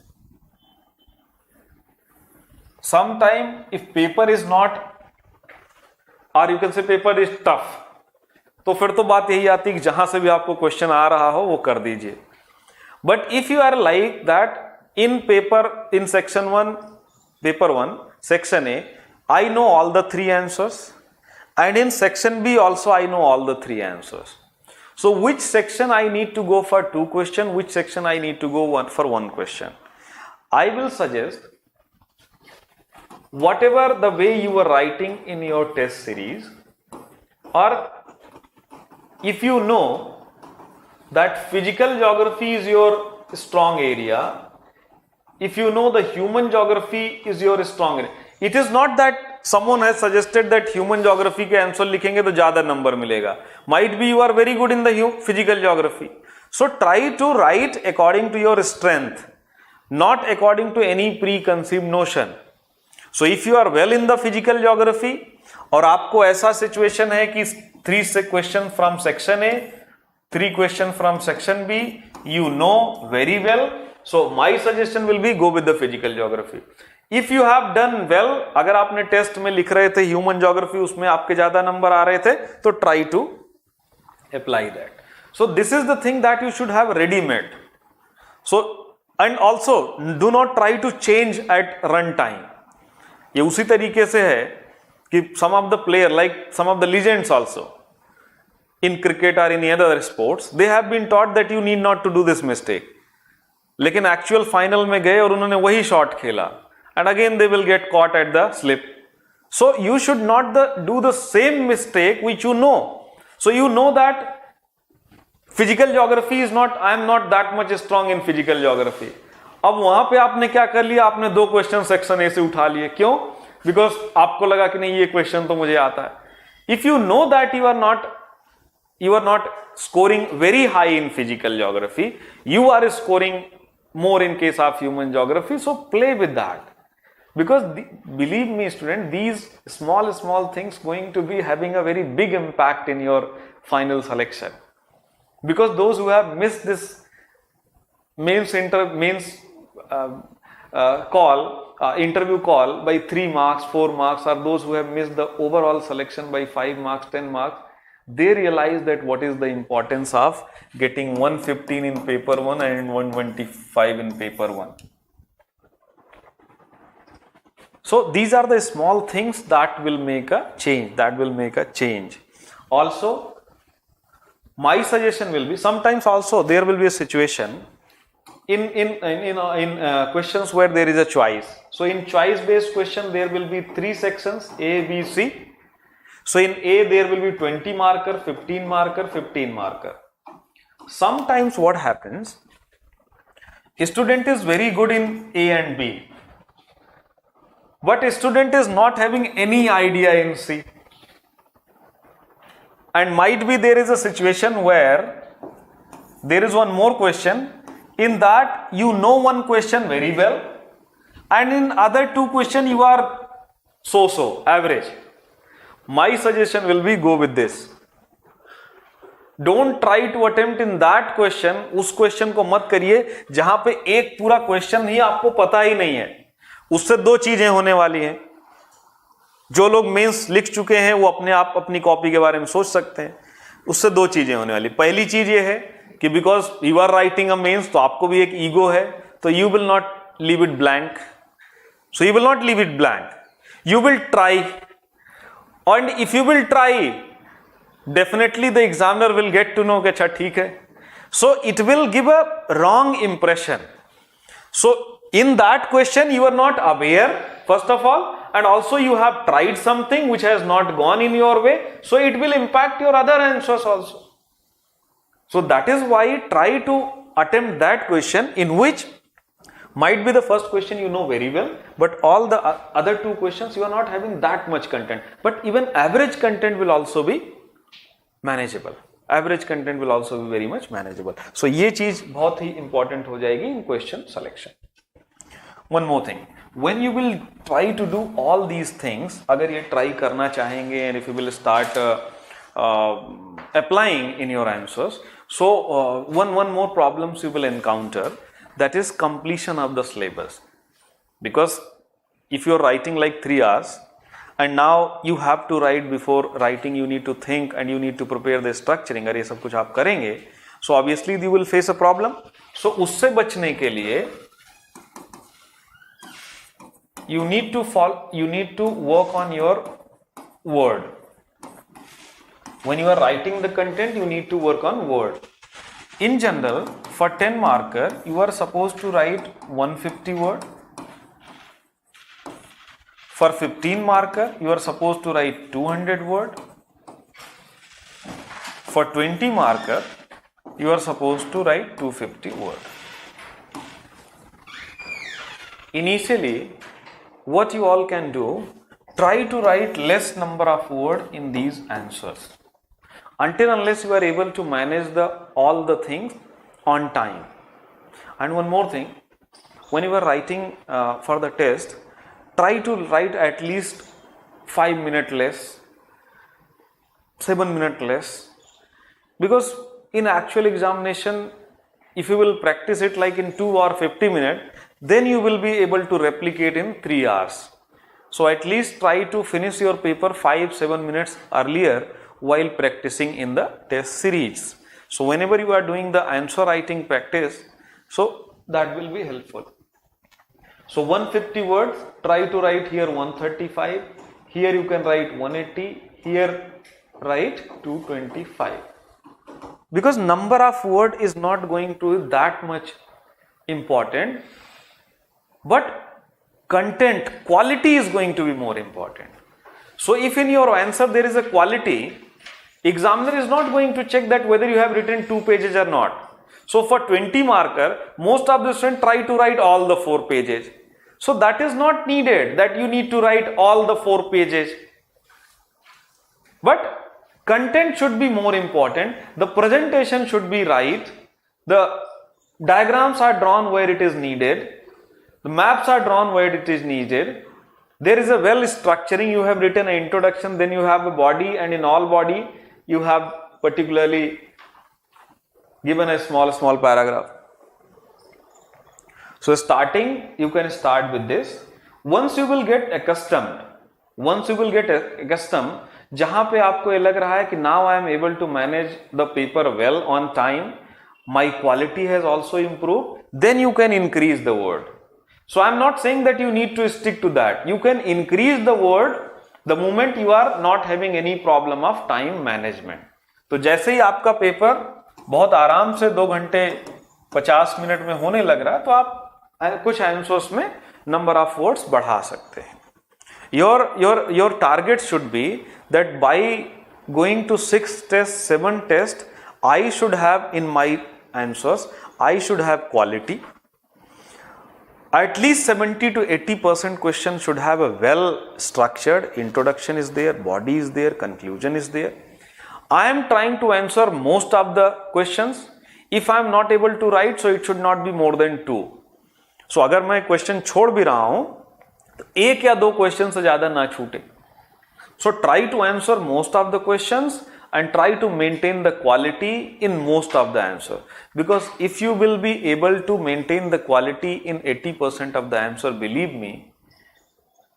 not, or you can say paper is tough, तो फिर तो बात यही आती है कि जहां से भी आपको क्वेश्चन आ रहा हो वो कर दीजिए. But if you are like that, in section 1, paper 1, section A, I know all the 3 answers. and in section B also I know all the 3 answers. So which section I need to go for 2 questions, which section I need to go for 1 question? I will suggest whatever the way you are writing in your test series, or if you know that physical geography is your strong area, if you know the human geography is your strong area, it is not that someone has suggested that human geography के answer लिखेंगे तो ज्यादा number मिलेगा. Might be you are very good in the physical geography. So try to write according to your strength, not according to any preconceived notion. So if you are well in the physical geography और आपको ऐसा situation है कि 3 question from section A, 3 question from section B, you know very well. So my suggestion will be go with the physical geography. If you have done well, अगर आपने test में लिख रहे थे ह्यूमन ज्योग्राफी, उसमें आपके ज्यादा नंबर आ रहे थे, तो try to apply that. So this is the thing that you should have ready made. So and also do not try to change at run time. ये उसी तरीके से है कि some of the player, like some of the legends also in cricket or in any other sports, they have been taught that you need not to do this mistake. लेकिन actual final में गए और उन्होंने वही shot खेला, and again they will get caught at the slip. So you should not do the same mistake which you know. So you know that physical geography is not, I am not that much strong in physical geography. अब वहां पे आपने क्या कर लिया, आपने 2 question section A से उठा लिए. क्यों? बिकॉज आपको लगा कि नहीं ये क्वेश्चन तो मुझे आता है. If you know that you are not scoring very high in physical geography, you are scoring more in case of human geography, so play with that. Because believe me student, these small things going to be having a very big impact in your final selection. Because those who have missed this mains interview call by 3 marks, 4 marks, or those who have missed the overall selection by 5 marks, 10 marks, they realize that what is the importance of getting 115 in paper 1 and 125 in paper 1. So these are the small things that will make a change. Also, my suggestion will be, sometimes also there will be a situation in questions where there is a choice. So in choice based question there will be 3 sections, A, B, C. So in A there will be 20 marker, 15 marker, 15 marker. Sometimes what happens, a student is very good in A and B, but a student is not having any idea in C. And might be there is a situation where there is one more question, in that you know one question very well, and in other 2 questions you are so average. My suggestion will be go with this. Don't try to attempt in that question. उस question को मत करिए जहां पे एक पूरा question ही आपको पता ही नहीं है. उससे 2 चीजें होने वाली हैं. जो लोग मेंस लिख चुके हैं वो अपने आप अपनी कॉपी के बारे में सोच सकते हैं. उससे 2 चीजें होने वाली. पहली चीज ये है कि because you are writing a mains, तो आपको भी एक ईगो है, तो you will not leave it blank. So you will not leave it blank, you will try. And if you will try, definitely the examiner will get to know कि अच्छा ठीक है. So it will give a wrong impression. So in that question you are not aware first of all, and also you have tried something which has not gone in your way, so it will impact your other answers also. So that is why try to attempt that question in which might be the first question you know very well, but all the other 2 questions you are not having that much content, but even average content will also be manageable. Average content will also be very much manageable. So ये चीज बहुत ही important हो जाएगी in question selection. One more thing, when you will try to do all these things, अगर ये try करना चाहेंगे and if you will start applying in your answers, so one more problems you will encounter, that is completion of the syllabus. Because if you are writing like 3 hours and now you have to write, before writing you need to think and you need to prepare the structuring, अगर ये सब कुछ आप करेंगे, so obviously you will face a problem. So उससे बचने के लिए you need to work on your word. When you are writing the content, you need to work on word. In general, for 10 marker, you are supposed to write 150 word. For 15 marker, you are supposed to write 200 word. For 20 marker, you are supposed to write 250 word. Initially, what you all can do, try to write less number of word in these answers. Until unless you are able to manage all the things on time. And one more thing, when you are writing for the test, try to write at least 5 minutes less, 7 minutes less, because in actual examination, if you will practice it like in 2 or 50 minutes, then you will be able to replicate in 3 hours. So at least try to finish your paper 5-7 minutes earlier while practicing in the test series. So whenever you are doing the answer writing practice, so that will be helpful. So 150 words, try to write here 135, here you can write 180, here write 225. Because number of word is not going to be that much important, but content, quality is going to be more important. So if in your answer there is a quality, examiner is not going to check that whether you have written 2 pages or not. So for 20 marker, most of the students try to write all the 4 pages. So that is not needed, that you need to write all the 4 pages. But content should be more important, the presentation should be right, the diagrams are drawn where it is needed, the maps are drawn where it is needed, there is a well structuring, you have written an introduction, then you have a body, and in all body you have particularly given a small paragraph. So starting, you can start with this. Once you will get accustomed, जहां पे आपको ये लग रहा है कि now I am able to manage the paper well on time, my quality has also improved, then you can increase the word. So I am not saying that you need to stick to that. You can increase the word the moment you are not having any problem of time management. तो जैसे ही आपका paper बहुत आराम से 2 घंटे 50 minute में होने लग रहा है, तो आप कुछ आंसर्स में नंबर ऑफ वर्ड्स बढ़ा सकते हैं. Your target should be that by going to 6 tests, 7 tests, I should have in my answers, I should have quality. At least 70 to 80% questions should have a well structured introduction is there, body is there, conclusion is there. I am trying to answer most of the questions. If I am not able to write, so it should not be more than 2. So अगर मैं question छोड़ भी रहा हूं, तो 1 या 2 question से ज्यादा ना छूटे. So try to answer most of the questions and try to maintain the quality in most of the answer. Because if you will be able to maintain the quality in 80% of the answer, believe me,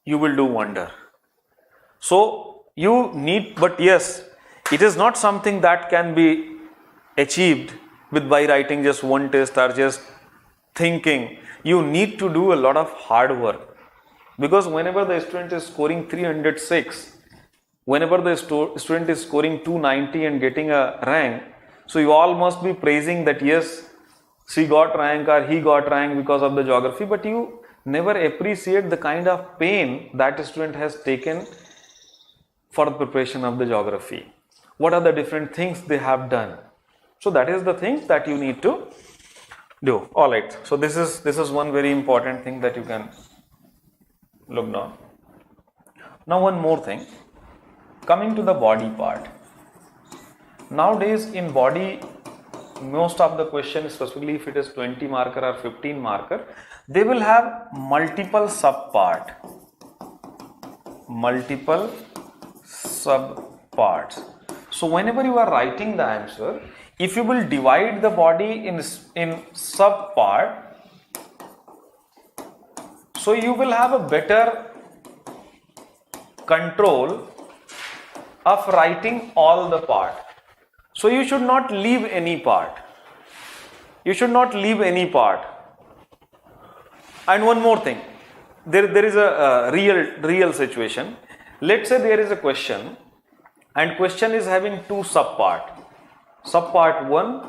you will do wonder. So you need, but yes, it is not something that can be achieved by writing just one test or just thinking. You need to do a lot of hard work. Because whenever the student is scoring 306, whenever the student is scoring 290 and getting a rank, so you all must be praising that yes, she got rank or he got rank because of the geography, but you never appreciate the kind of pain that a student has taken for the preparation of the geography. What are the different things they have done? So that is the thing that you need to do. All right. So this is one very important thing that you can look down. Now one more thing, coming to the body part. Nowadays in body, most of the questions, specifically if it is 20 marker or 15 marker, they will have multiple subparts. So whenever you are writing the answer, if you will divide the body in subpart, so you will have a better control of writing all the part. So you should not leave any part. And one more thing, there is a real situation. Let's say there is a question and question is having two subpart, subpart 1,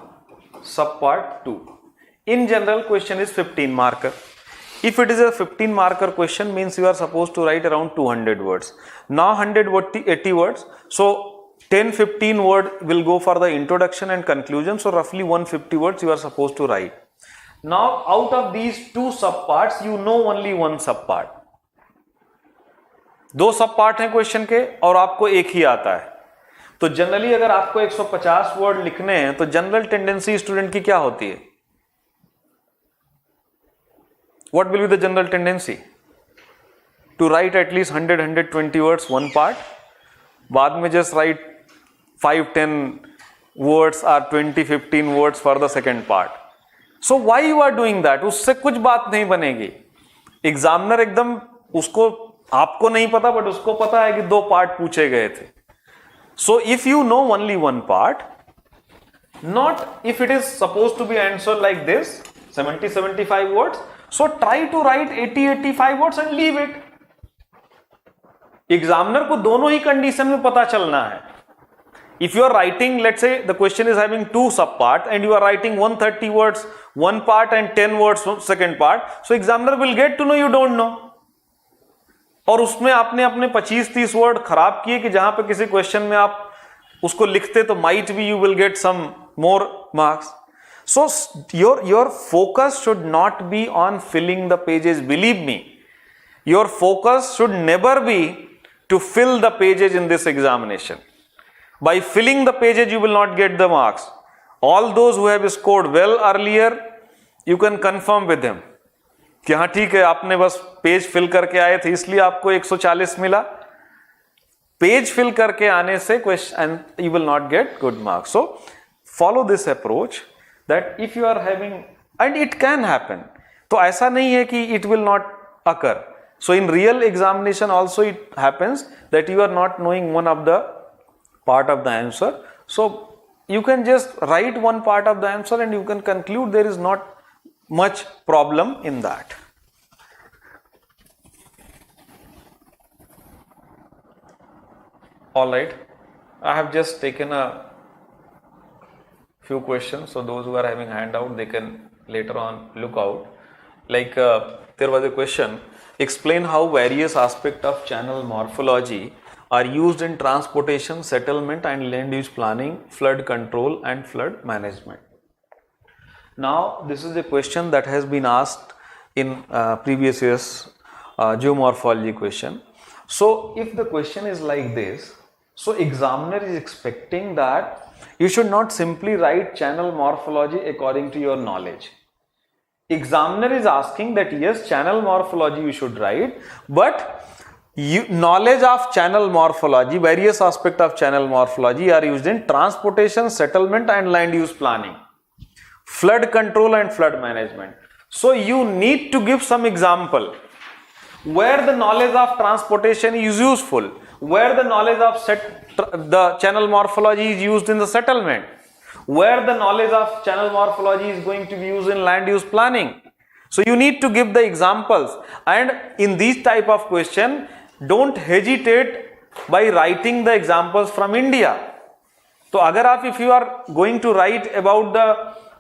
subpart 2. In general, question is 15 marker. If it is a 15 marker question, means you are supposed to write around 200 words. Now 180 words, so 10-15 word will go for the introduction and conclusion, so roughly 150 words you are supposed to write. Now out of these two subparts, you know only one subpart. दो सबपार्ट हैं question के और आपको एक ही आता है. तो generally अगर आपको 150 वर्ड लिखने हैं तो जनरल टेंडेंसी स्टूडेंट की क्या होती है? What will be the general tendency? To write at least 100-120 words one part. बाद में just write 5-10 words or 20-15 words for the second part. So why you are doing that? उससे कुछ बात नहीं बनेगी. एग्जामिनर एकदम उसको, आपको नहीं पता बट उसको पता है कि दो पार्ट पूछे गए थे. So if you know only one part, not if it is supposed to be answered like this, 70-75 words, so try to write 80-85 words and leave it. Examiner को दोनों ही कंडीशन में पता चलना है. If you are writing, let's say the question is having two subparts and you are writing 130 words one part and 10 words second part, so examiner will get to know you don't know. और उसमें आपने अपने 25-30 word खराब किए कि जहां पे किसी क्वेश्चन में आप उसको लिखते तो might be you will get some more marks. So your focus should not be on filling the pages. Believe me, your focus should never be to fill the pages in this examination. By filling the pages, you will not get the marks. All those who have scored well earlier, you can confirm with them कि हाँ ठीक है, आपने बस page fill करके आए थे इसलिए आपको 140 मिला. पेज फिल करके आने से question you will not get good marks. So follow this approach. That if you are having, and it can happen, तो ऐसा नहीं है कि it will not occur. So in real examination also it happens that you are not knowing one of the part of the answer. So you can just write one part of the answer and you can conclude there is not much problem in that. All right, I have just taken a few questions, so those who are having handout they can later on look out. Like there was a question, explain how various aspects of channel morphology are used in transportation, settlement and land use planning, flood control and flood management. Now this is a question that has been asked in previous years geomorphology question. So if the question is like this, so examiner is expecting that you should not simply write channel morphology according to your knowledge. Examiner is asking that yes, channel morphology you should write, but knowledge of channel morphology, various aspects of channel morphology are used in transportation, settlement and land use planning, flood control and flood management. So you need to give some example where the knowledge of transportation is useful, where the knowledge of the channel morphology is used in the settlement, where the knowledge of channel morphology is going to be used in land use planning. So you need to give the examples, and in these type of question don't hesitate by writing the examples from India. So agar aap, if you are going to write about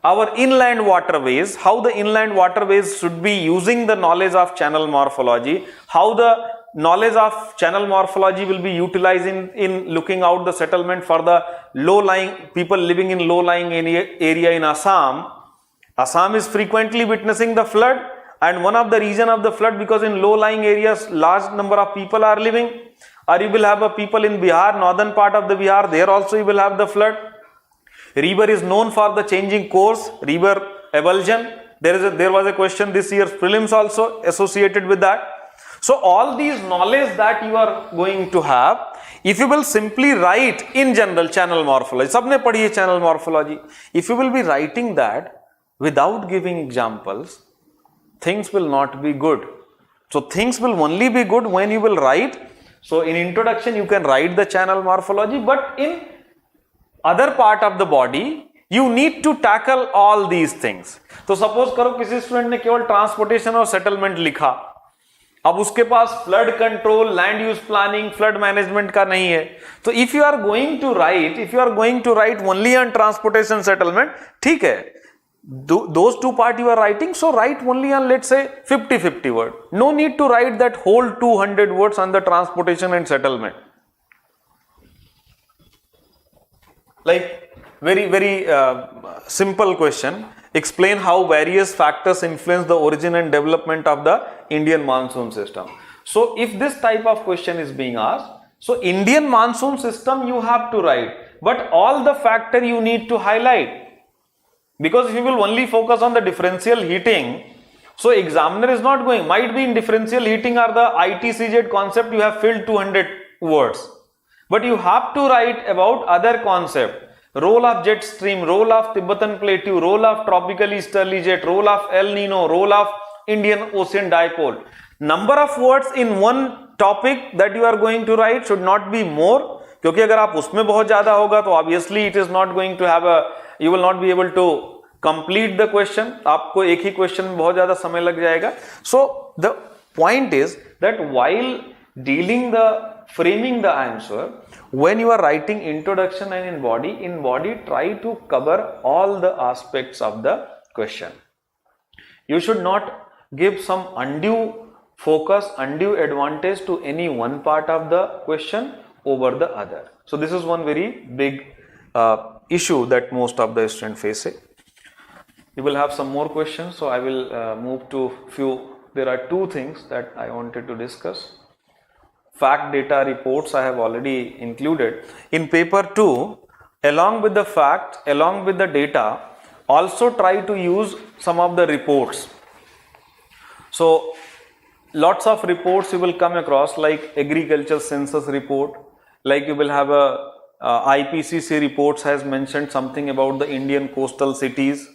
our inland waterways, how the inland waterways should be using the knowledge of channel morphology, how the knowledge of channel morphology will be utilized in looking out the settlement for the low-lying people living in low-lying area in Assam. Assam is frequently witnessing the flood, and one of the reason of the flood because in low-lying areas large number of people are living. Or you will have a people in Bihar, northern part of the Bihar, there also you will have the flood. River is known for the changing course, river avulsion. There was a question this year's prelims also associated with that. So all these knowledge that you are going to have, if you will simply write in general channel morphology, sabne padhi hai channel morphology. If you will be writing that without giving examples, things will not be good. So things will only be good when you will write. So in introduction you can write the channel morphology, but in other part of the body you need to tackle all these things. तो suppose करो किसी student ने केवल transportation और settlement लिखा अब उसके पास flood control, land use planning, flood management का नहीं है. तो if you are going to write only on transportation settlement, ठीक है, those two part you are writing, so write only on, let's say, 50-50 word. No need to write that whole 200 words on the transportation and settlement. Like very simple question. Explain how various factors influence the origin and development of the Indian monsoon system. So if this type of question is being asked, so Indian monsoon system you have to write, but all the factor you need to highlight. Because if you will only focus on the differential heating, so examiner is not going, might be in differential heating or the ITCZ concept you have filled 200 words. But you have to write about other concept. Role of jet stream, role of Tibetan plateau, role of tropical easterly jet, role of El Nino, role of Indian Ocean dipole. Number of words in one topic that you are going to write should not be more. क्योंकि अगर आप उसमें बहुत ज्यादा होगा तो obviously it is not going to have a, you will not be able to complete the question. आपको एक ही क्वेश्चन में बहुत ज्यादा समय लग जाएगा. So the point is that while framing the answer, when you are writing introduction and in body try to cover all the aspects of the question. You should not give some undue focus, undue advantage to any one part of the question over the other. So this is one very big issue that most of the students face. You will have some more questions, so I will move to few. There are two things that I wanted to discuss. Fact, data, reports I have already included. In paper 2, along with the fact, along with the data, also try to use some of the reports. So lots of reports you will come across, like agriculture census report, like you will have a IPCC reports has mentioned something about the Indian coastal cities,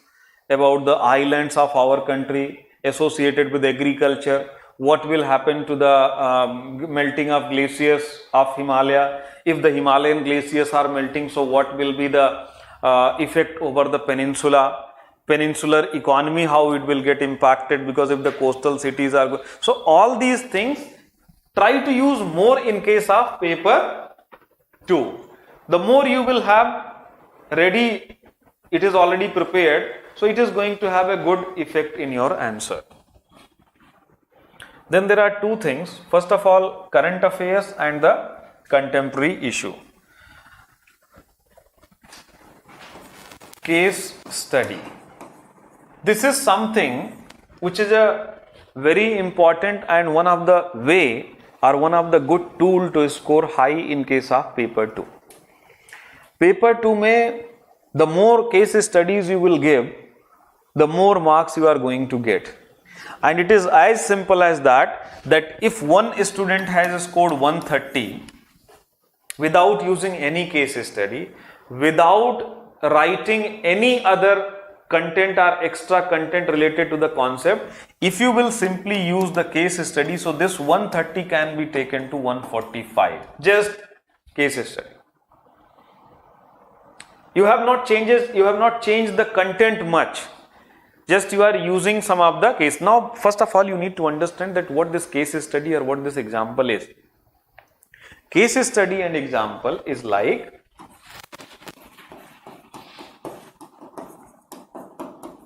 about the islands of our country associated with agriculture, what will happen to the melting of glaciers of Himalaya. If the Himalayan glaciers are melting, so what will be the effect over the peninsular economy, how it will get impacted, because if the coastal cities are so all these things try to use more in case of paper 2. The more you will have ready, it is already prepared, so it is going to have a good effect in your answer. Then there are two things. First of all, current affairs and the contemporary issue. Case study. This is something which is a very important and one of the way or one of the good tool to score high in case of paper 2. Paper 2 में the more case studies you will give, the more marks you are going to get. And it is as simple as that if one student has scored 130 without using any case study, without writing any other content or extra content related to the concept, if you will simply use the case study, so this 130 can be taken to 145, just case study. You have not changed the content much. Just you are using some of the case. Now, first of all, you need to understand that what this case study or what this example is. Case study and example is like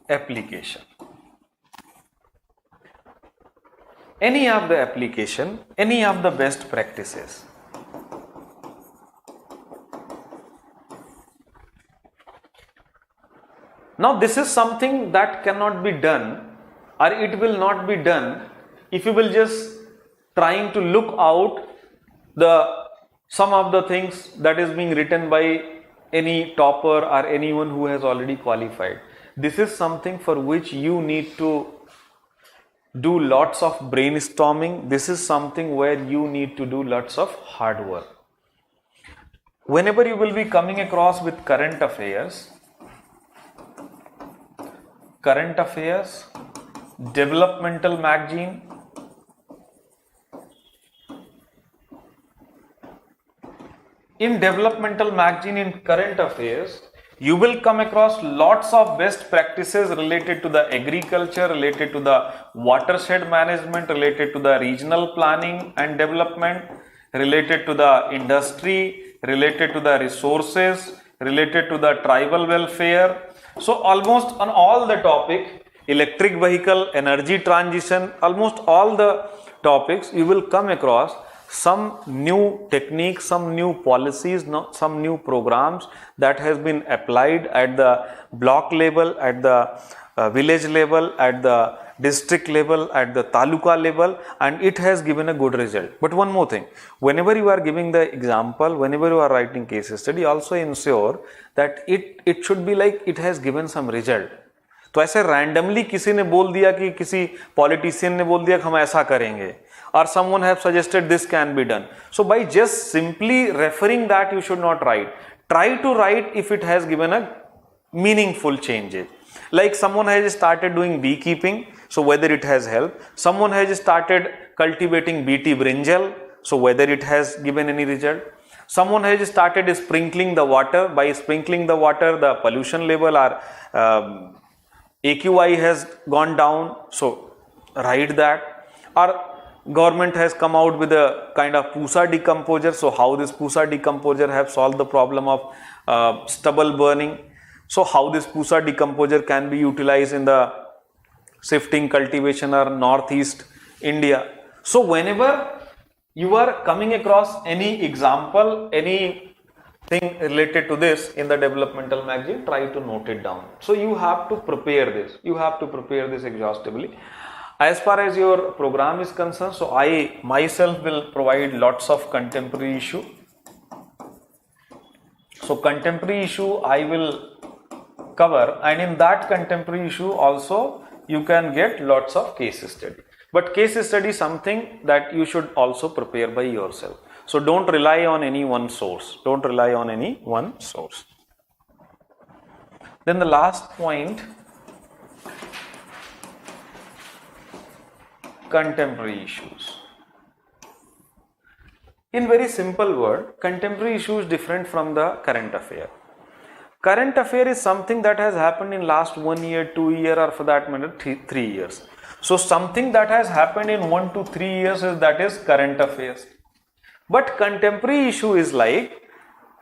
application. Any of the application, any of the best practices. Now this is something that cannot be done, or it will not be done if you will just trying to look out some of the things that is being written by any topper or anyone who has already qualified. This is something for which you need to do lots of brainstorming. This is something where you need to do lots of hard work. Whenever you will be coming across with current affairs, developmental magazine, in developmental magazine, in current affairs, You will come across lots of best practices related to the agriculture, related to the watershed management, related to the regional planning and development, related to the industry, related to the resources, related to the tribal welfare. So almost on all the topic, electric vehicle, energy transition, almost all the topics you will come across some new techniques, some new policies, some new programs that has been applied at the block level, at the village level, at the district level, at the taluka level, and it has given a good result. But one more thing, whenever you are giving the example, whenever you are writing case study, also ensure that it should be like it has given some result. तो ऐसे randomly किसी ने बोल दिया कि किसी politician ने बोल दिया कि हम ऐसा करेंगे, or someone have suggested this can be done. So by just simply referring that, you should not write. Try to write if it has given a meaningful changes. Like someone has started doing beekeeping, so whether it has helped. Someone has started cultivating BT brinjal, so whether it has given any result. Someone has started sprinkling the water. By sprinkling the water, the pollution level or AQI has gone down, so write that. Or government has come out with a kind of pusa decomposer, so how this pusa decomposer have solved the problem of stubble burning. So how this pusa decomposer can be utilized in the shifting cultivation or northeast India. So whenever you are coming across any example, anything related to this in the developmental magazine, try to note it down. So you have to prepare this. You have to prepare this exhaustively. As far as your program is concerned, so I myself will provide lots of contemporary issue. So contemporary issue I will cover, and in that contemporary issue also you can get lots of case study. But case study is something that you should also prepare by yourself. So don't rely on any one source. Don't rely on any one source. Then the last point, contemporary issues. In very simple word, contemporary issue is different from the current affair. Current affair is something that has happened in last 1 year, 2 years, or for that matter 3 years. So something that has happened in 1 to 3 years that is current affairs. But contemporary issue is like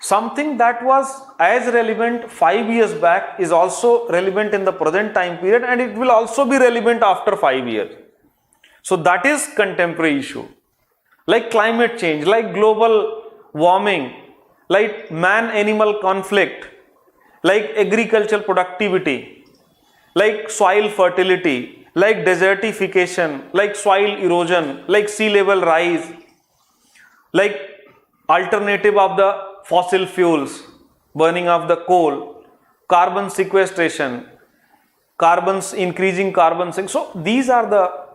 something that was as relevant 5 years back is also relevant in the present time period, and it will also be relevant after 5 years. So that is contemporary issue. Like climate change, like global warming, like man-animal conflict, like agricultural productivity, like soil fertility, like desertification, like soil erosion, like sea level rise, like alternative of the fossil fuels, burning of the coal, carbon sequestration, increasing carbon sink. So these are the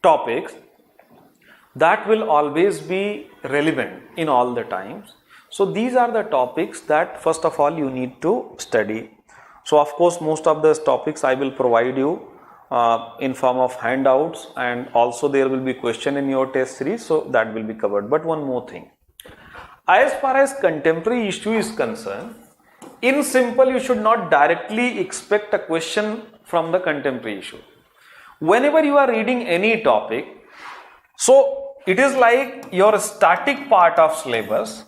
topics that will always be relevant in all the times. So these are the topics that first of all you need to study. So of course most of those topics I will provide you in form of handouts, and also there will be question in your test series, so that will be covered. But one more thing, as far as contemporary issue is concerned, in simple you should not directly expect a question from the contemporary issue. Whenever you are reading any topic, so it is like your static part of syllabus.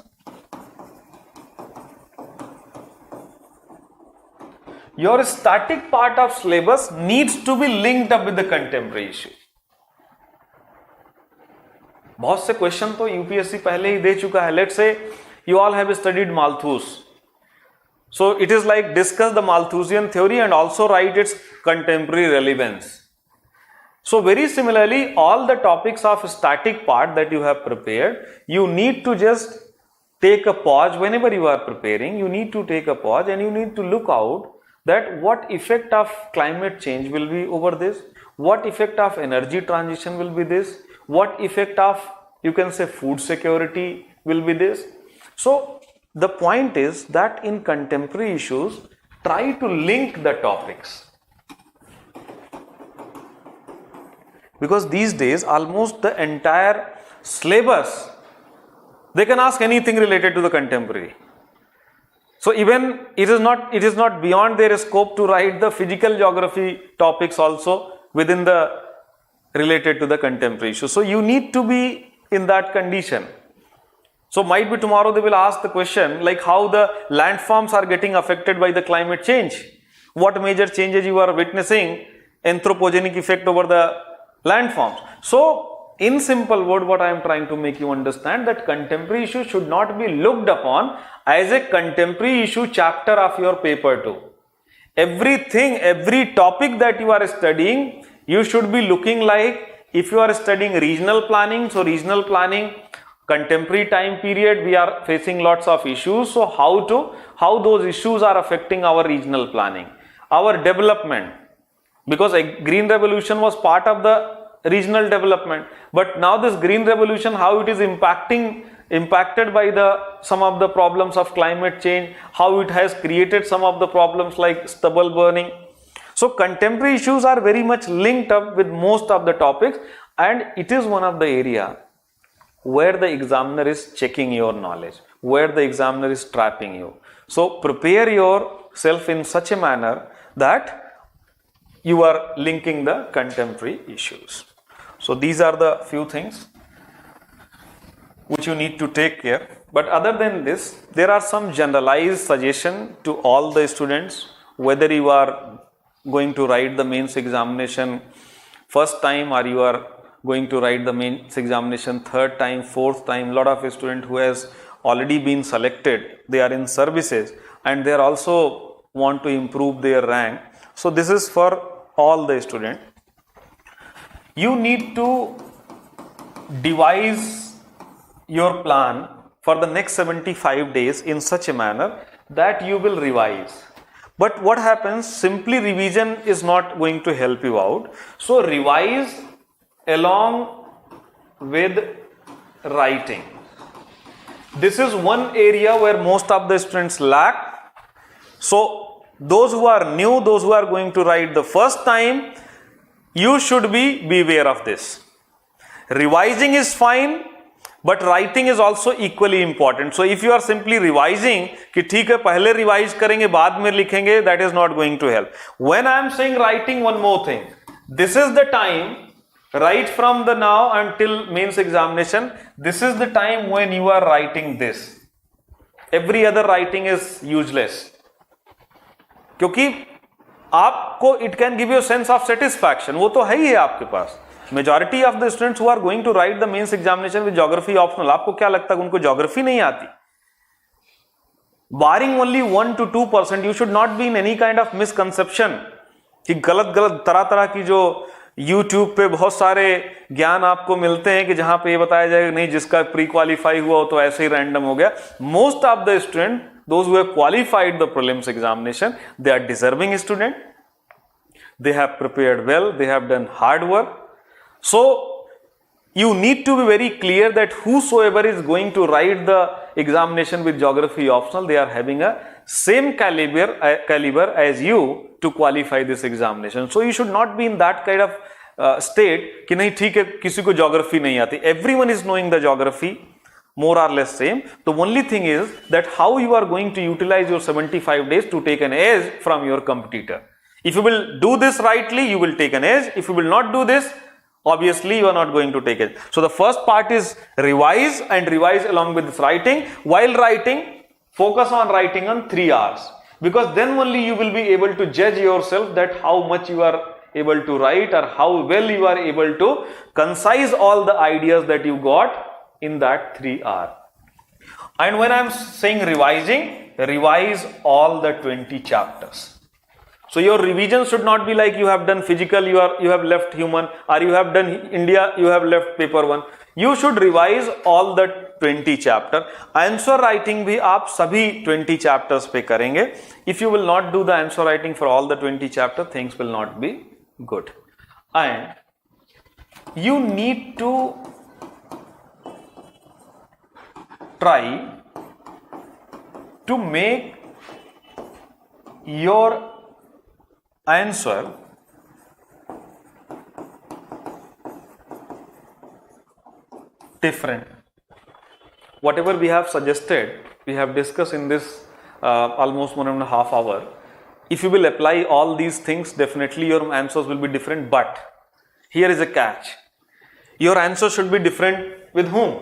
Your static part of syllabus needs to be linked up with the contemporary issue. बहुत से question तो UPSC पहले ही दे चुका है. Let's say you all have studied Malthus. So it is like discuss the Malthusian theory and also write its contemporary relevance. So very similarly, all the topics of static part that you have prepared, you need to just take a pause whenever you are preparing. You need to take a pause and you need to look out that what effect of climate change will be over this, what effect of energy transition will be this, what effect of, you can say, food security will be this. So the point is that in contemporary issues, try to link the topics. Because these days almost the entire syllabus, they can ask anything related to the contemporary. So even it is not beyond their scope to write the physical geography topics also within the related to the contemporary issue. So you need to be in that condition. So might be tomorrow they will ask the question like how the landforms are getting affected by the climate change. What major changes you are witnessing, anthropogenic effect over the landforms. So in simple word, what I am trying to make you understand that contemporary issue should not be looked upon as a contemporary issue chapter of your paper 2. Everything, every topic that you are studying, you should be looking like if you are studying regional planning. So regional planning, contemporary time period, we are facing lots of issues. So how those issues are affecting our regional planning, our development, because a green revolution was part of the regional development, but now this green revolution, how it is impacted by some of the problems of climate change, how it has created some of the problems like stubble burning. So contemporary issues are very much linked up with most of the topics, and it is one of the area where the examiner is checking your knowledge, where the examiner is trapping you. So prepare yourself in such a manner that you are linking the contemporary issues. So these are the few things which you need to take care. But other than this, there are some generalized suggestions to all the students, whether you are going to write the mains examination first time or you are going to write the mains examination third time, fourth time. Lot of students who has already been selected, they are in services and they are also want to improve their rank. So this is for all the students. You need to devise your plan for the next 75 days in such a manner that you will revise. But what happens, simply revision is not going to help you out. So revise along with writing. This is one area where most of the students lack. So those who are new, those who are going to write the first time, you should be beware of this. Revising is fine, but writing is also equally important. So if you are simply revising कि ठीक है पहले revise करेंगे बाद में लिखेंगे, that is not going to help. When I am saying writing, one more thing, this is the time right from the now until mains examination, this is the time when you are writing this. Every other writing is useless, क्योंकि आपको it can give you a sense of satisfaction, वो तो है ही है आपके पास. Majority of the students who are going to write the mains examination with geography optional, आपको क्या लगता है उनको geography नहीं आती? Barring only 1 to 2%, you should not be in any kind of misconception कि गलत तरह की जो YouTube पे बहुत सारे ज्ञान आपको मिलते हैं कि जहां पे ये बताया जाएगा नहीं जिसका प्री क्वालिफाई हुआ हो तो ऐसे ही रैंडम हो गया. Most of the student, those who have qualified the prelims examination, they are deserving student. They have prepared well, they have done hard work. So you need to be very clear that whosoever is going to write the examination with geography optional, they are having a same caliber as you to qualify this examination. So you should not be in that kind of state कि नहीं ठीक है किसी को geography नहीं आती. Everyone is knowing the geography more or less same. The only thing is that how you are going to utilize your 75 days to take an edge from your competitor. If you will do this rightly, you will take an edge. If you will not do this, obviously you are not going to take it. So the first part is revise, and revise along with this writing. While writing, focus on writing on 3 hours, because then only you will be able to judge yourself that how much you are able to write or how well you are able to concise all the ideas that you got in that 3 hours. And when I am saying revising, revise all the 20 chapters. So your revision should not be like you have done physical, you have left human, or you have done India, you have left paper 1. You should revise all the 20 chapter. Answer writing भी आप सभी 20 chapters पे करेंगे. If you will not do the answer writing for all the 20 chapter, things will not be good. And you need to try to make your answer different. Whatever we have suggested, we have discussed in this almost 1.5 hours. If you will apply all these things, definitely your answers will be different. But here is a catch. Your answer should be different with whom?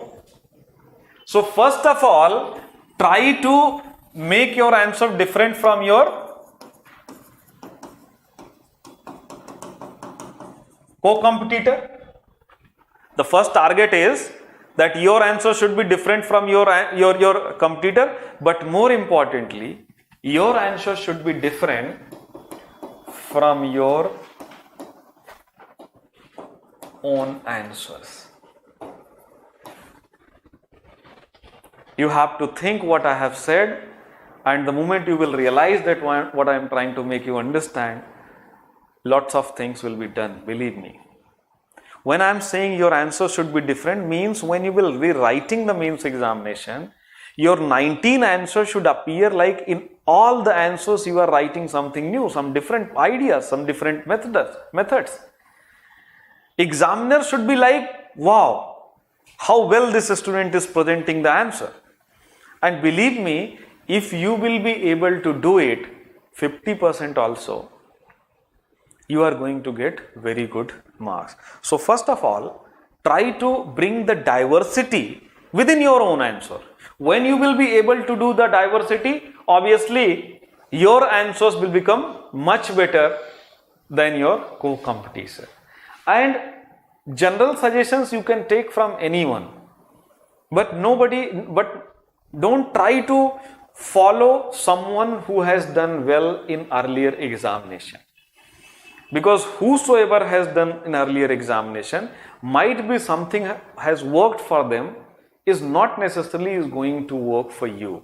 So first of all, try to make your answer different from your co-competitor. The first target is that your answer should be different from your competitor, but more importantly, your answer should be different from your own answers. You have to think what I have said, and the moment you will realize that what I am trying to make you understand, lots of things will be done, believe me. When I am saying your answer should be different, means when you will be writing the mains examination, your 19 answers should appear like in all the answers you are writing something new, some different ideas, some different methods. Examiner should be like, wow, how well this student is presenting the answer. And believe me, if you will be able to do it 50% also, you are going to get very good marks. So first of all, try to bring the diversity within your own answer. When you will be able to do the diversity, obviously your answers will become much better than your co-competitor. And general suggestions you can take from anyone, but don't try to follow someone who has done well in earlier examination. Because whosoever has done in earlier examination, might be something has worked for them, is not necessarily is going to work for you.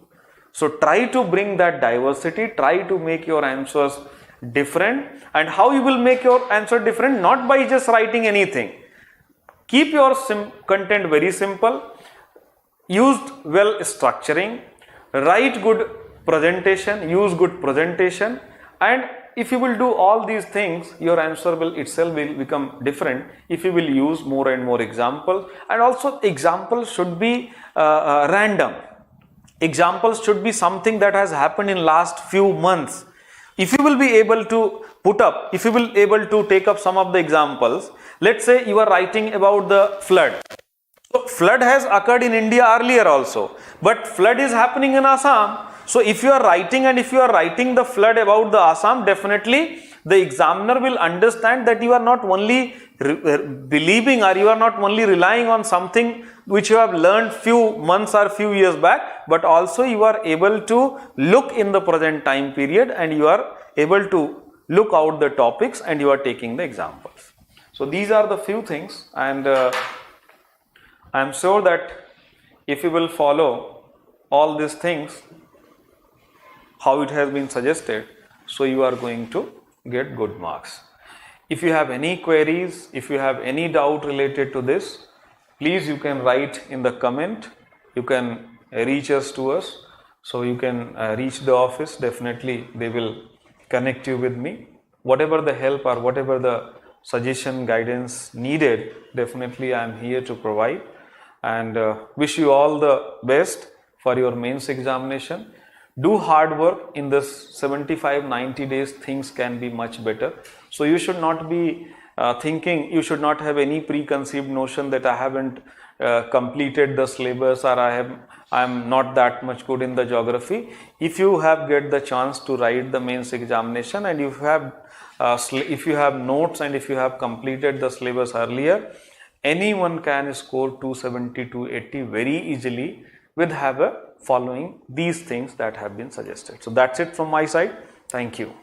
So try to bring that diversity, try to make your answers different. And how you will make your answer different? Not by just writing anything. Keep your content very simple, use well structuring, write good presentation, use good presentation, and if you will do all these things, your answer will itself will become different if you will use more and more examples. And also examples should be random. Examples should be something that has happened in last few months. If you will be able to if you will able to take up some of the examples, let's say you are writing about the flood. So flood has occurred in India earlier also, but flood is happening in Assam. So if you are writing the flood about the Assam, definitely the examiner will understand that you are not only believing or you are not only relying on something which you have learned few months or few years back, but also you are able to look in the present time period and you are able to look out the topics and you are taking the examples. So these are the few things, and I am sure that if you will follow all these things, how it has been suggested, so you are going to get good marks. If you have any queries, if you have any doubt related to this, please you can write in the comment. You can reach us. So you can reach the office. Definitely they will connect you with me. Whatever the help or whatever the suggestion, guidance needed, definitely I am here to provide. And wish you all the best for your mains examination. Do hard work. In this 75-90 days, things can be much better. So you should not be you should not have any preconceived notion that I haven't completed the syllabus or I am not that much good in the geography. If you have get the chance to write the mains examination, and if you have notes and if you have completed the syllabus earlier, anyone can score 270, 280 very easily with following these things that have been suggested. So that's it from my side. Thank you.